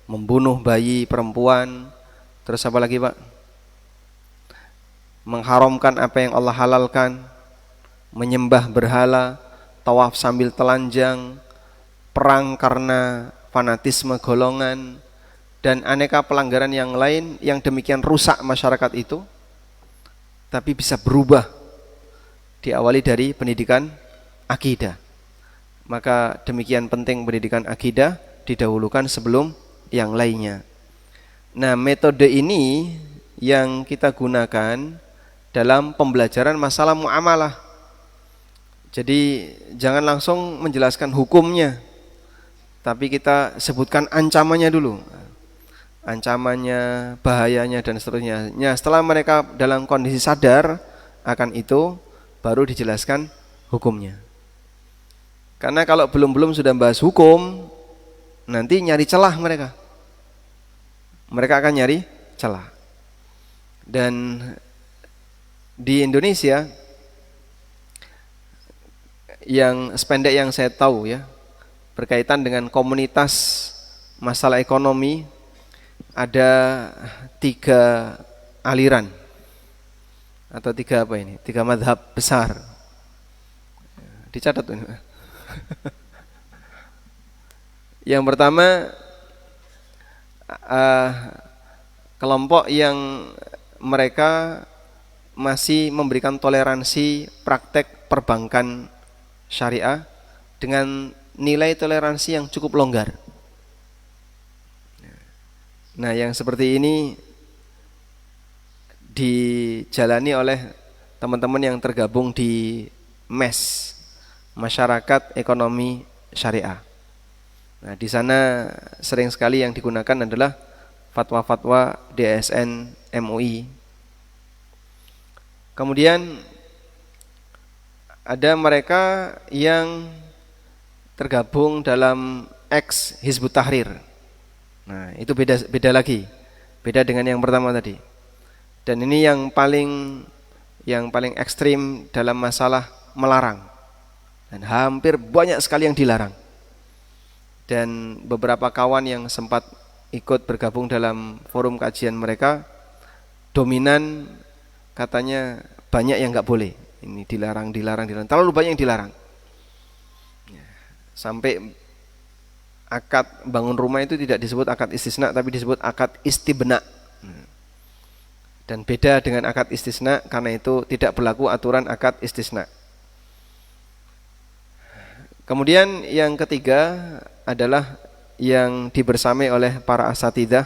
membunuh bayi perempuan, terus apa lagi Pak? Mengharamkan apa yang Allah halalkan, menyembah berhala, tawaf sambil telanjang, perang karena fanatisme golongan, dan aneka pelanggaran yang lain yang demikian rusak masyarakat itu. Tapi bisa berubah diawali dari pendidikan akidah. Maka demikian penting pendidikan akidah didahulukan sebelum yang lainnya. Nah, metode ini yang kita gunakan dalam pembelajaran masalah muamalah. Jadi jangan langsung menjelaskan hukumnya, tapi kita sebutkan ancamannya dulu. Ancamannya, bahayanya dan seterusnya. Setelah mereka dalam kondisi sadar akan itu, baru dijelaskan hukumnya. Karena kalau belum sudah bahas hukum, nanti nyari celah mereka. Mereka akan nyari celah. Dan di Indonesia, yang sependek yang saya tahu ya, berkaitan dengan komunitas masalah ekonomi, ada 3 aliran atau 3 madhab besar. Dicatat ini. Yang pertama, kelompok yang mereka masih memberikan toleransi praktek perbankan syariah dengan nilai toleransi yang cukup longgar. Nah, yang seperti ini dijalani oleh teman-teman yang tergabung di MES, Masyarakat Ekonomi Syariah. Nah, di sana sering sekali yang digunakan adalah fatwa-fatwa DSN MUI. Kemudian ada mereka yang tergabung dalam ex Hizbut Tahrir. Nah, itu beda lagi. Beda dengan yang pertama tadi. Dan ini yang paling ekstrim dalam masalah melarang. Dan hampir banyak sekali yang dilarang. Dan beberapa kawan yang sempat ikut bergabung dalam forum kajian mereka, dominan katanya banyak yang enggak boleh. Ini dilarang. Terlalu banyak yang dilarang. Sampai akad bangun rumah itu tidak disebut akad istisna, tapi disebut akad istibna. Dan beda dengan akad istisna, karena itu tidak berlaku aturan akad istisna. Kemudian yang ketiga adalah yang dibersamai oleh para asatidzah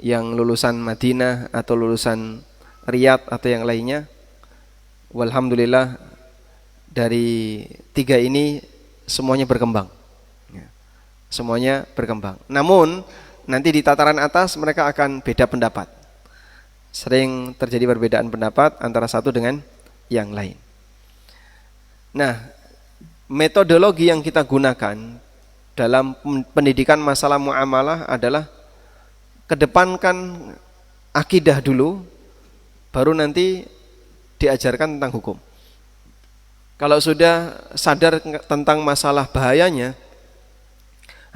yang lulusan Madinah atau lulusan Riyadh atau yang lainnya. Walhamdulillah dari 3 ini semuanya berkembang. Semuanya berkembang. Namun nanti di tataran atas mereka akan beda pendapat. Sering terjadi perbedaan pendapat antara satu dengan yang lain. Nah, metodologi yang kita gunakan dalam pendidikan masalah muamalah adalah kedepankan akidah dulu, baru nanti diajarkan tentang hukum. Kalau sudah sadar tentang masalah bahayanya,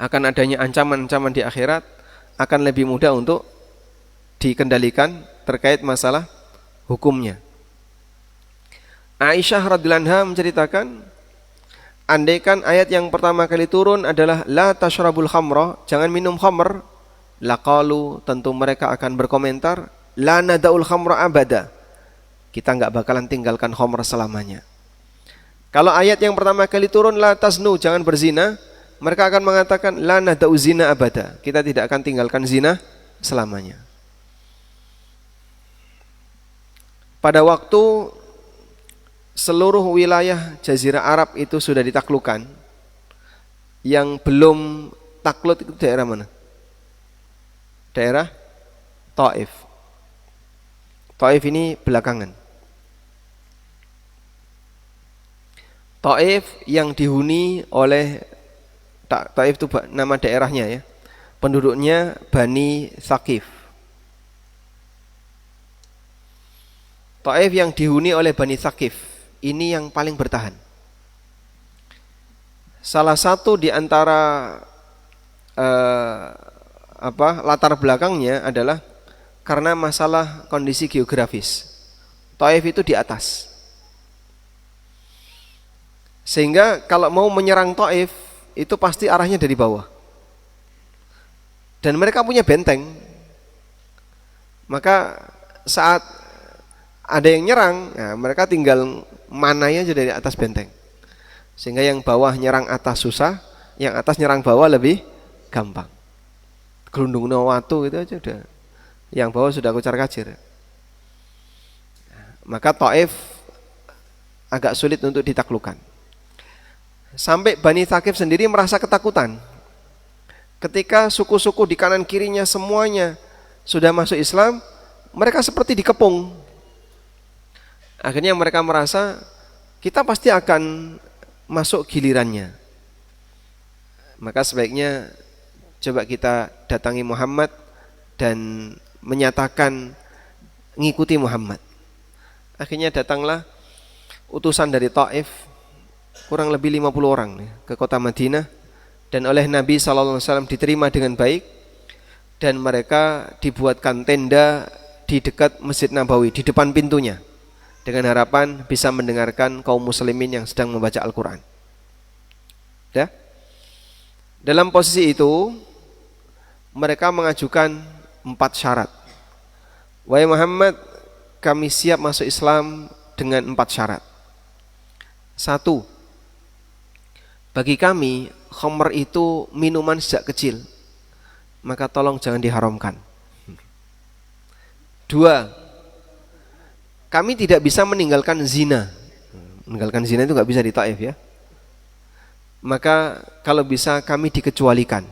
akan adanya ancaman-ancaman di akhirat, akan lebih mudah untuk dikendalikan terkait masalah hukumnya. Aisyah radhiyallahu anha menceritakan, andaikan ayat yang pertama kali turun adalah la tashrabul khamra, jangan minum khamr, laqalu, tentu mereka akan berkomentar, la nadaul khamra abada, kita enggak bakalan tinggalkan khamr selamanya. Kalau ayat yang pertama kali turun la tasnu, jangan berzina, mereka akan mengatakan la nadau zina abada, kita tidak akan tinggalkan zina selamanya. Pada waktu seluruh wilayah Jazirah Arab itu sudah ditaklukkan, yang belum takluk itu daerah mana? Daerah Taif. Taif ini belakangan. Taif yang dihuni oleh, Taif itu nama daerahnya ya, penduduknya Bani Thaqif. Taif yang dihuni oleh Bani Thaqif ini yang paling bertahan. Salah satu di antara latar belakangnya adalah karena masalah kondisi geografis. Taif itu di atas. Sehingga kalau mau menyerang Taif itu pasti arahnya dari bawah. Dan mereka punya benteng. Maka saat ada yang nyerang, nah mereka tinggal manai aja dari atas benteng. Sehingga yang bawah nyerang atas susah, yang atas nyerang bawah lebih gampang. Gelundung watu gitu aja udah. Yang bawah sudah kocar-kacir. Maka Taif agak sulit untuk ditaklukkan. Sampai Bani Thaqif sendiri merasa ketakutan. Ketika suku-suku di kanan kirinya semuanya sudah masuk Islam, mereka seperti dikepung. Akhirnya mereka merasa kita pasti akan masuk gilirannya. Maka sebaiknya coba kita datangi Muhammad dan menyatakan ngikuti Muhammad. Akhirnya datanglah utusan dari Taif, kurang lebih 50 orang ke kota Madinah, dan oleh Nabi SAW diterima dengan baik, dan mereka dibuatkan tenda di dekat Masjid Nabawi, di depan pintunya, dengan harapan bisa mendengarkan kaum muslimin yang sedang membaca Al-Quran. Ya? Dalam posisi itu mereka mengajukan 4 syarat. Wahai Muhammad, kami siap masuk Islam dengan 4 syarat. 1, bagi kami khamr itu minuman sejak kecil, maka tolong jangan diharamkan. 2, kami tidak bisa meninggalkan zina. Meninggalkan zina itu nggak bisa di Taif ya. Maka kalau bisa kami dikecualikan.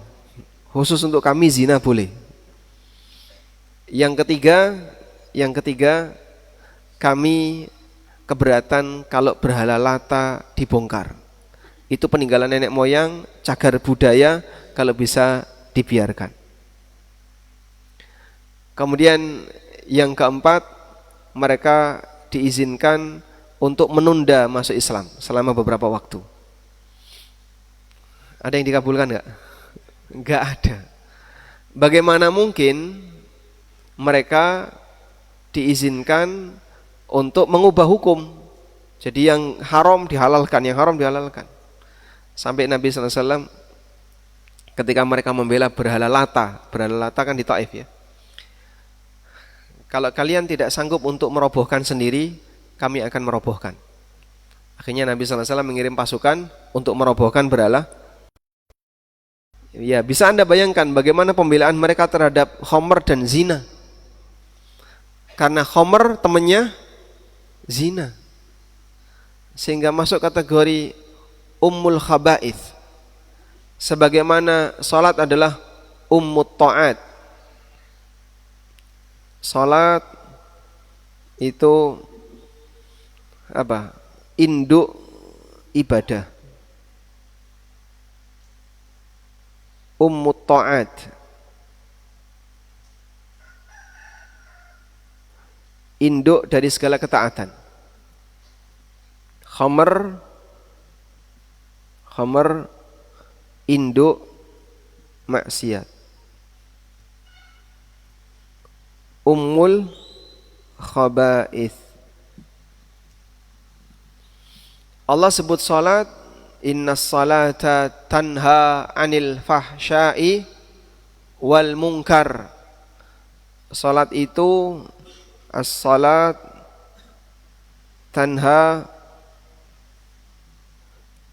Khusus untuk kami zina boleh. Yang ketiga, kami keberatan kalau berhala Lata dibongkar. Itu peninggalan nenek moyang, cagar budaya, kalau bisa dibiarkan. Kemudian yang keempat, mereka diizinkan untuk menunda masuk Islam selama beberapa waktu. Ada yang dikabulkan enggak? Enggak ada. Bagaimana mungkin mereka diizinkan untuk mengubah hukum? Jadi yang haram dihalalkan, yang haram dihalalkan. Sampai Nabi SAW ketika mereka membela berhala Lata kan di Taif ya. Kalau kalian tidak sanggup untuk merobohkan sendiri, kami akan merobohkan. Akhirnya Nabi SAW mengirim pasukan untuk merobohkan berhala. Ya, bisa Anda bayangkan bagaimana pembelaan mereka terhadap khamr dan zina. Karena khamr temannya zina. Sehingga masuk kategori ummul khaba'ith. Sebagaimana salat adalah ummut ta'at. Salat itu apa? Induk ibadah. Ummut ta'at. Induk dari segala ketaatan. Khamr induk maksiat. Ummul khaba'ith. Allah sebut salat, innas salata tanha 'anil fahsya'i wal munkar. Salat itu, as-salat tanha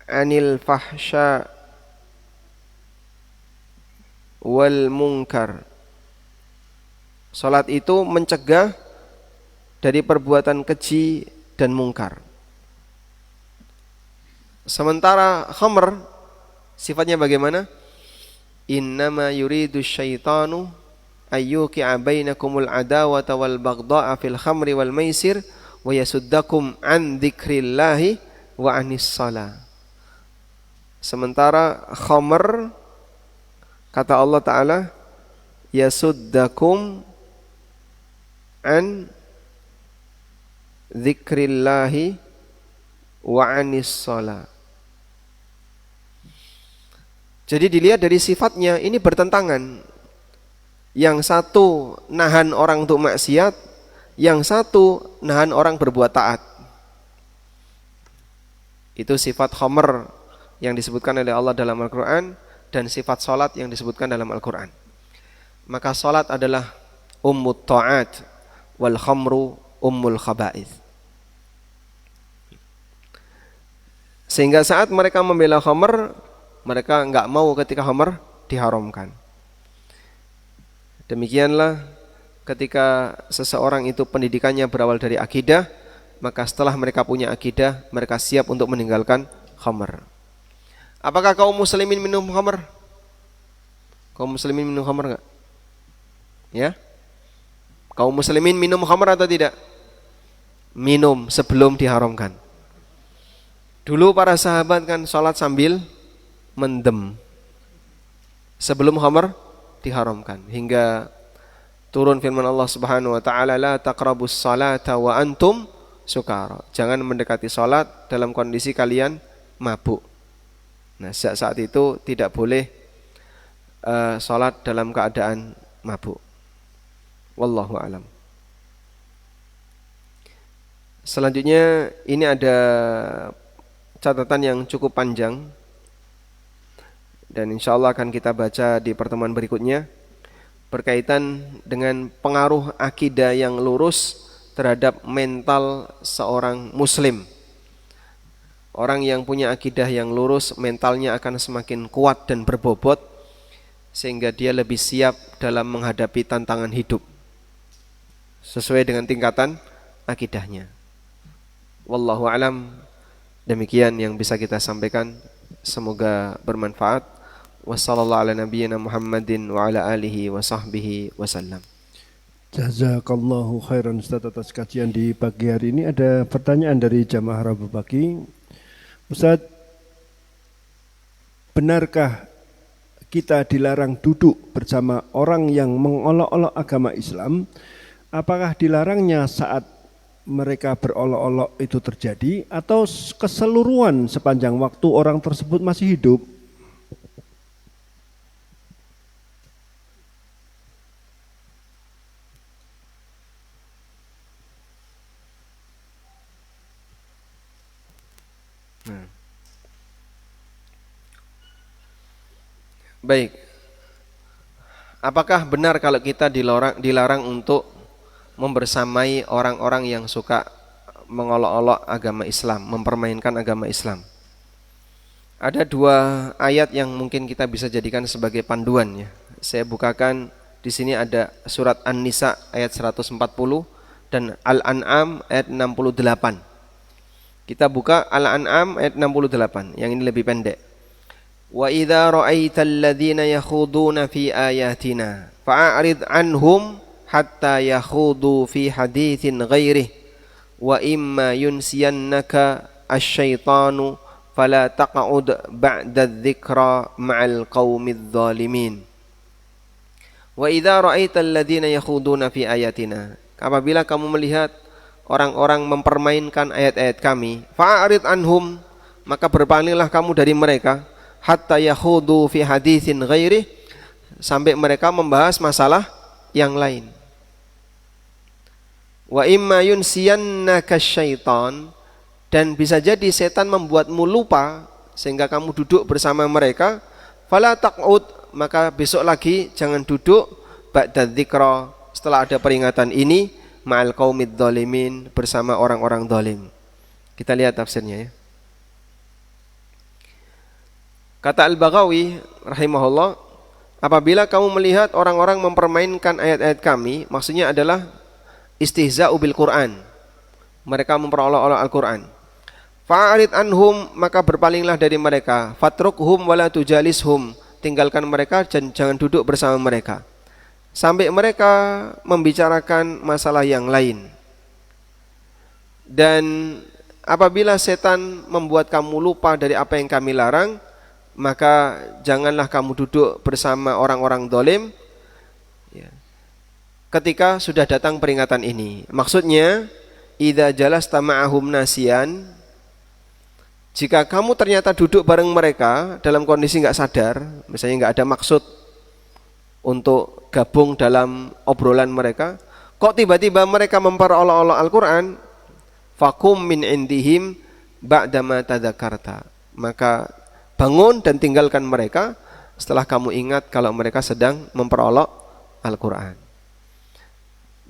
'anil fahsya wal munkar. Salat itu mencegah dari perbuatan keji dan mungkar. Sementara khamr sifatnya bagaimana? Innama yuridu syaitanu ayyuqi'a bainakumul adawata wal baghdha'a fil khamri wal maisir wa yasuddakum an dzikrillahi wa anis shalah. Sementara khamr, kata Allah Ta'ala, yasuddakum an dzikrillahi wa anis shalah. Jadi dilihat dari sifatnya ini bertentangan. Yang satu nahan orang untuk maksiat, yang satu nahan orang berbuat taat. Itu sifat khamr yang disebutkan oleh Allah dalam Al-Quran, dan sifat salat yang disebutkan dalam Al-Quran. Maka salat adalah ummut ta'at, wal khamru ummul khaba'ith. Sehingga saat mereka membela khamr, mereka enggak mau ketika khamr diharamkan. Demikianlah ketika seseorang itu pendidikannya berawal dari akidah, maka setelah mereka punya akidah, mereka siap untuk meninggalkan khamr. Apakah kaum muslimin minum khamr? Kaum muslimin minum khamr enggak? Ya? Kaum muslimin minum khamr atau tidak? Minum sebelum diharamkan. Dulu para sahabat kan sholat sambil mendem sebelum khamr diharamkan, hingga turun firman Allah Subhanahu wa taala, la taqrabus salata wa antum sukara. Jangan mendekati salat dalam kondisi kalian mabuk. Nah, sejak saat itu tidak boleh salat dalam keadaan mabuk. Wallahu alam. Selanjutnya ini ada catatan yang cukup panjang dan insya Allah akan kita baca di pertemuan berikutnya, berkaitan dengan pengaruh akidah yang lurus terhadap mental seorang muslim. Orang yang punya akidah yang lurus, mentalnya akan semakin kuat dan berbobot, sehingga dia lebih siap dalam menghadapi tantangan hidup sesuai dengan tingkatan akidahnya. Wallahu alam. Demikian yang bisa kita sampaikan, semoga bermanfaat. Wassallallahu ala nabiyyina Muhammadin wa ala alihi wa sahbihi wasallam. Jazakallahu khairan Ustaz atas kajian di pagi hari ini. Ada pertanyaan dari jamaah Rabu Pagi. Ustaz, benarkah kita dilarang duduk bersama orang yang mengolok-olok agama Islam? Apakah dilarangnya saat mereka berolok-olok itu terjadi atau keseluruhan sepanjang waktu orang tersebut masih hidup? Baik. Apakah benar kalau kita dilarang untuk membersamai orang-orang yang suka mengolok-olok agama Islam, mempermainkan agama Islam? Ada dua ayat yang mungkin kita bisa jadikan sebagai panduan ya. Saya bukakan di sini, ada surat An-Nisa ayat 140 dan Al-An'am ayat 68. Kita buka Al-An'am ayat 68, yang ini lebih pendek. Wa idza ra'aital ladzina yakhuduna fi ayatina fa'arid anhum hatta yakhudu fi haditsin ghairihi wa imma yunsiyannaka asyaitanu fala taq'ud ba'da dzikra ma'al qaumidz zalimin. Wa idza ra'aital ladzina yakhuduna fi ayatina, apabila kamu melihat orang-orang mempermainkan ayat-ayat kami, fa'arid anhum, maka berpalinglah kamu dari mereka, hatta yakhudu fi haditsin ghairihi, sampai mereka membahas masalah yang lain. Wa imma yunsiyannaka syaitan, dan bisa jadi setan membuatmu lupa sehingga kamu duduk bersama mereka, fala taq'ud, maka besok lagi jangan duduk, ba'da dzikra, setelah ada peringatan ini, ma'al qaumidz zalimin, bersama orang-orang zalim. Kita lihat tafsirnya ya. Kata Al-Baghawi rahimahullah, apabila kamu melihat orang-orang mempermainkan ayat-ayat kami, maksudnya adalah istihza'u bil Quran, mereka memperolok-olok Al-Quran. Fa'arid anhum, maka berpalinglah dari mereka. Fatrukhum wala tujalishum, tinggalkan mereka dan jangan duduk bersama mereka sampai mereka membicarakan masalah yang lain. Dan apabila setan membuat kamu lupa dari apa yang kami larang, maka janganlah kamu duduk bersama orang-orang zalim ya, ketika sudah datang peringatan ini. Maksudnya, idza jalasta ma'ahum nasiyan, jika kamu ternyata duduk bareng mereka dalam kondisi enggak sadar, misalnya enggak ada maksud untuk gabung dalam obrolan mereka, kok tiba-tiba mereka memperolok-olok Al-Quran, fakum min indihim ba'dama tadzakarta, maka bangun dan tinggalkan mereka setelah kamu ingat kalau mereka sedang memperolok Al-Quran.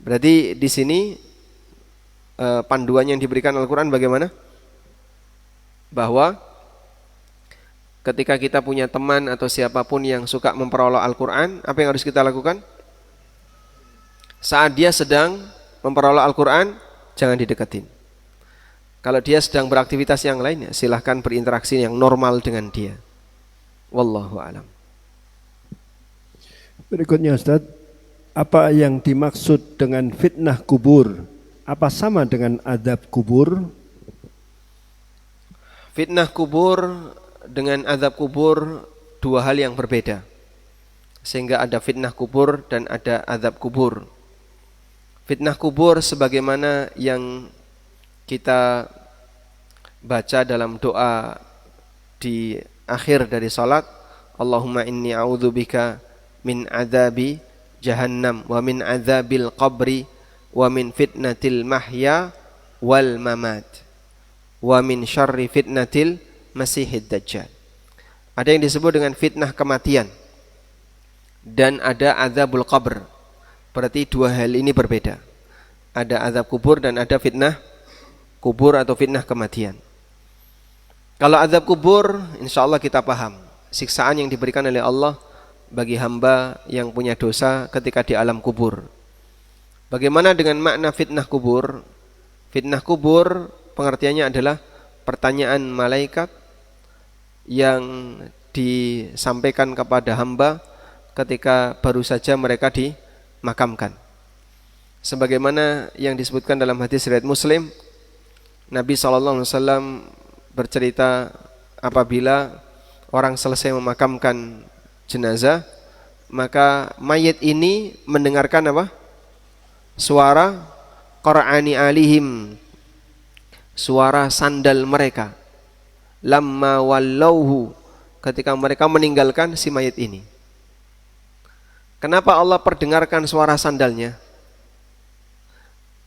Berarti di sini panduan yang diberikan Al-Quran bagaimana? Bahwa ketika kita punya teman atau siapapun yang suka memperolok Al-Quran, apa yang harus kita lakukan? Saat dia sedang memperolok Al-Quran, jangan dideketin. Kalau dia sedang beraktivitas yang lain, ya silahkan berinteraksi yang normal dengan dia. Wallahu a'lam. Berikutnya Ustaz, apa yang dimaksud dengan fitnah kubur? Apa sama dengan azab kubur? Fitnah kubur dengan azab kubur dua hal yang berbeda. Sehingga ada fitnah kubur dan ada azab kubur. Fitnah kubur sebagaimana yang kita baca dalam doa di akhir dari salat, Allahumma inni a'udzubika min adzabi jahannam wa min adzabil qabri wa min fitnatil mahya wal mamat wa min syarri fitnatil masihid dajjal. Ada yang disebut dengan fitnah kematian dan ada azabul qabr. Berarti dua hal ini berbeda. Ada azab kubur dan ada fitnah kubur atau fitnah kematian. Kalau azab kubur, insya Allah kita paham siksaan yang diberikan oleh Allah bagi hamba yang punya dosa ketika di alam kubur. Bagaimana dengan makna fitnah kubur? Fitnah kubur pengertiannya adalah pertanyaan malaikat yang disampaikan kepada hamba ketika baru saja mereka dimakamkan. Sebagaimana yang disebutkan dalam hadis riwayat Muslim, Nabi SAW bercerita apabila orang selesai memakamkan jenazah, maka mayit ini mendengarkan apa? Suara qara'ani alihim, suara sandal mereka. Lamma wallauhu, ketika mereka meninggalkan si mayit ini. Kenapa Allah perdengarkan suara sandalnya?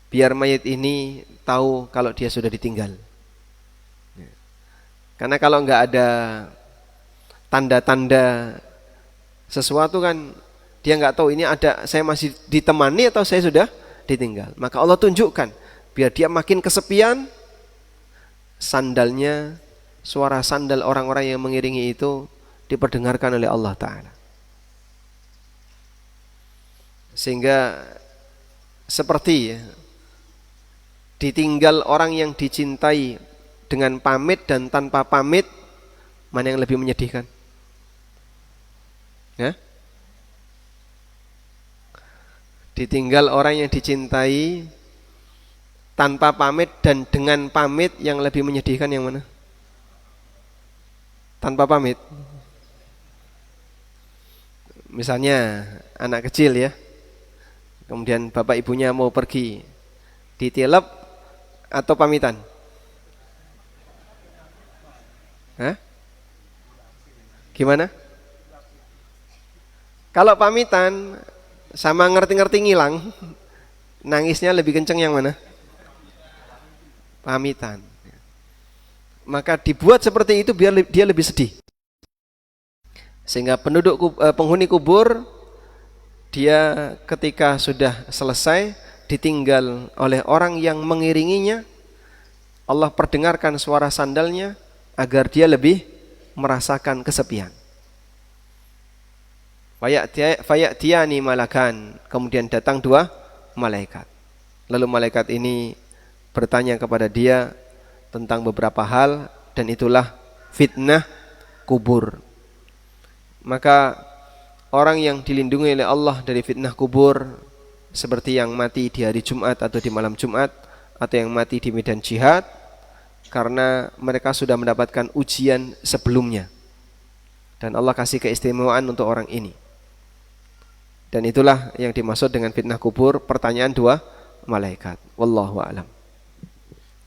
Biar mayit ini tahu kalau dia sudah ditinggal. Karena kalau enggak ada tanda-tanda sesuatu kan dia enggak tahu ini ada saya masih ditemani atau saya sudah ditinggal. Maka Allah tunjukkan biar dia makin kesepian, sandalnya, suara sandal orang-orang yang mengiringi itu diperdengarkan oleh Allah Ta'ala. Sehingga seperti ya, ditinggal orang yang dicintai dengan pamit dan tanpa pamit, mana yang lebih menyedihkan? Ya? Ditinggal orang yang dicintai tanpa pamit dan dengan pamit, yang lebih menyedihkan yang mana? Tanpa pamit. Misalnya anak kecil ya, kemudian bapak ibunya mau pergi, ditilep atau pamitan? Hah? Gimana? Kalau pamitan sama ngerti-ngerti ngilang, nangisnya lebih kenceng yang mana? Pamitan. Maka dibuat seperti itu biar dia lebih sedih. Sehingga penghuni kubur, dia ketika sudah selesai ditinggal oleh orang yang mengiringinya, Allah perdengarkan suara sandalnya agar dia lebih merasakan kesepian. Fayatiyani malakan, kemudian datang dua malaikat. Lalu malaikat ini bertanya kepada dia tentang beberapa hal, dan itulah fitnah kubur. Maka orang yang dilindungi oleh Allah dari fitnah kubur, seperti yang mati di hari Jumat atau di malam Jumat, atau yang mati di medan jihad, karena mereka sudah mendapatkan ujian sebelumnya, dan Allah kasih keistimewaan untuk orang ini. Dan itulah yang dimaksud dengan fitnah kubur, pertanyaan dua malaikat. Wallahu a'lam.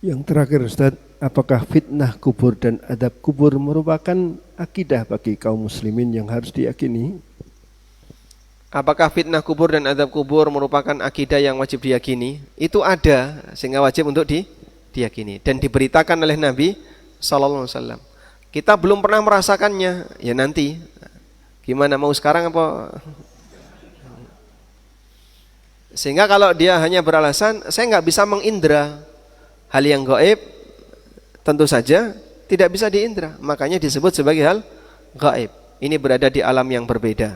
Yang terakhir Ustaz, apakah fitnah kubur dan adab kubur merupakan akidah bagi kaum muslimin yang harus diyakini? Apakah fitnah kubur dan adab kubur merupakan akidah yang wajib diyakini? Itu ada, sehingga wajib untuk diyakini dan diberitakan oleh Nabi sallallahu alaihi wasallam. Kita belum pernah merasakannya, ya nanti. Gimana, mau sekarang apa? Sehingga kalau dia hanya beralasan saya nggak bisa mengindra hal yang gaib, tentu saja tidak bisa diindra. Makanya disebut sebagai hal gaib. Ini berada di alam yang berbeda.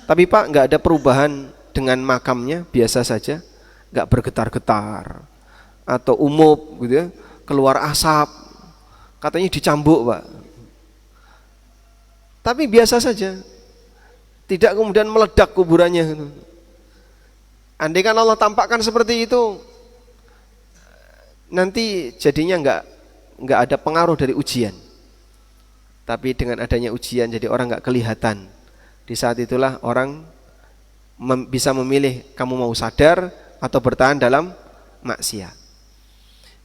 Tapi Pak, nggak ada perubahan dengan makamnya, biasa saja, nggak bergetar-getar atau umup gitu ya. keluar asap, katanya dicambuk Pak. Tapi biasa saja, tidak kemudian meledak kuburannya. Andai kan Allah tampakkan seperti itu, nanti jadinya nggak ada pengaruh dari ujian. Tapi dengan adanya ujian, jadi orang nggak kelihatan. Di saat itulah orang bisa memilih, kamu mau sadar atau bertahan dalam maksiat.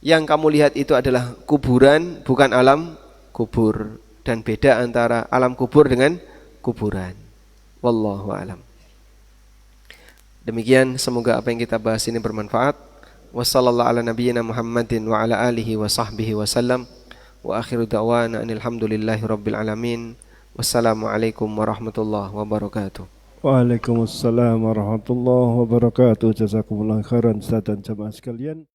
Yang kamu lihat itu adalah kuburan, bukan alam kubur. Dan beda antara alam kubur dengan kuburan. Wallahu a'lam. Demikian, semoga apa yang kita bahas ini bermanfaat. Wassallallahu ala nabiyyina Muhammadin wa ala alihi wa sahbihi wasallam. Wa akhiru da'wana alhamdulillahi rabbil alamin. Wassalamualaikum warahmatullahi wabarakatuh. Waalaikumsalam warahmatullahi wabarakatuh. Jazakumullah khairan Ustaz dan jamaah sekalian.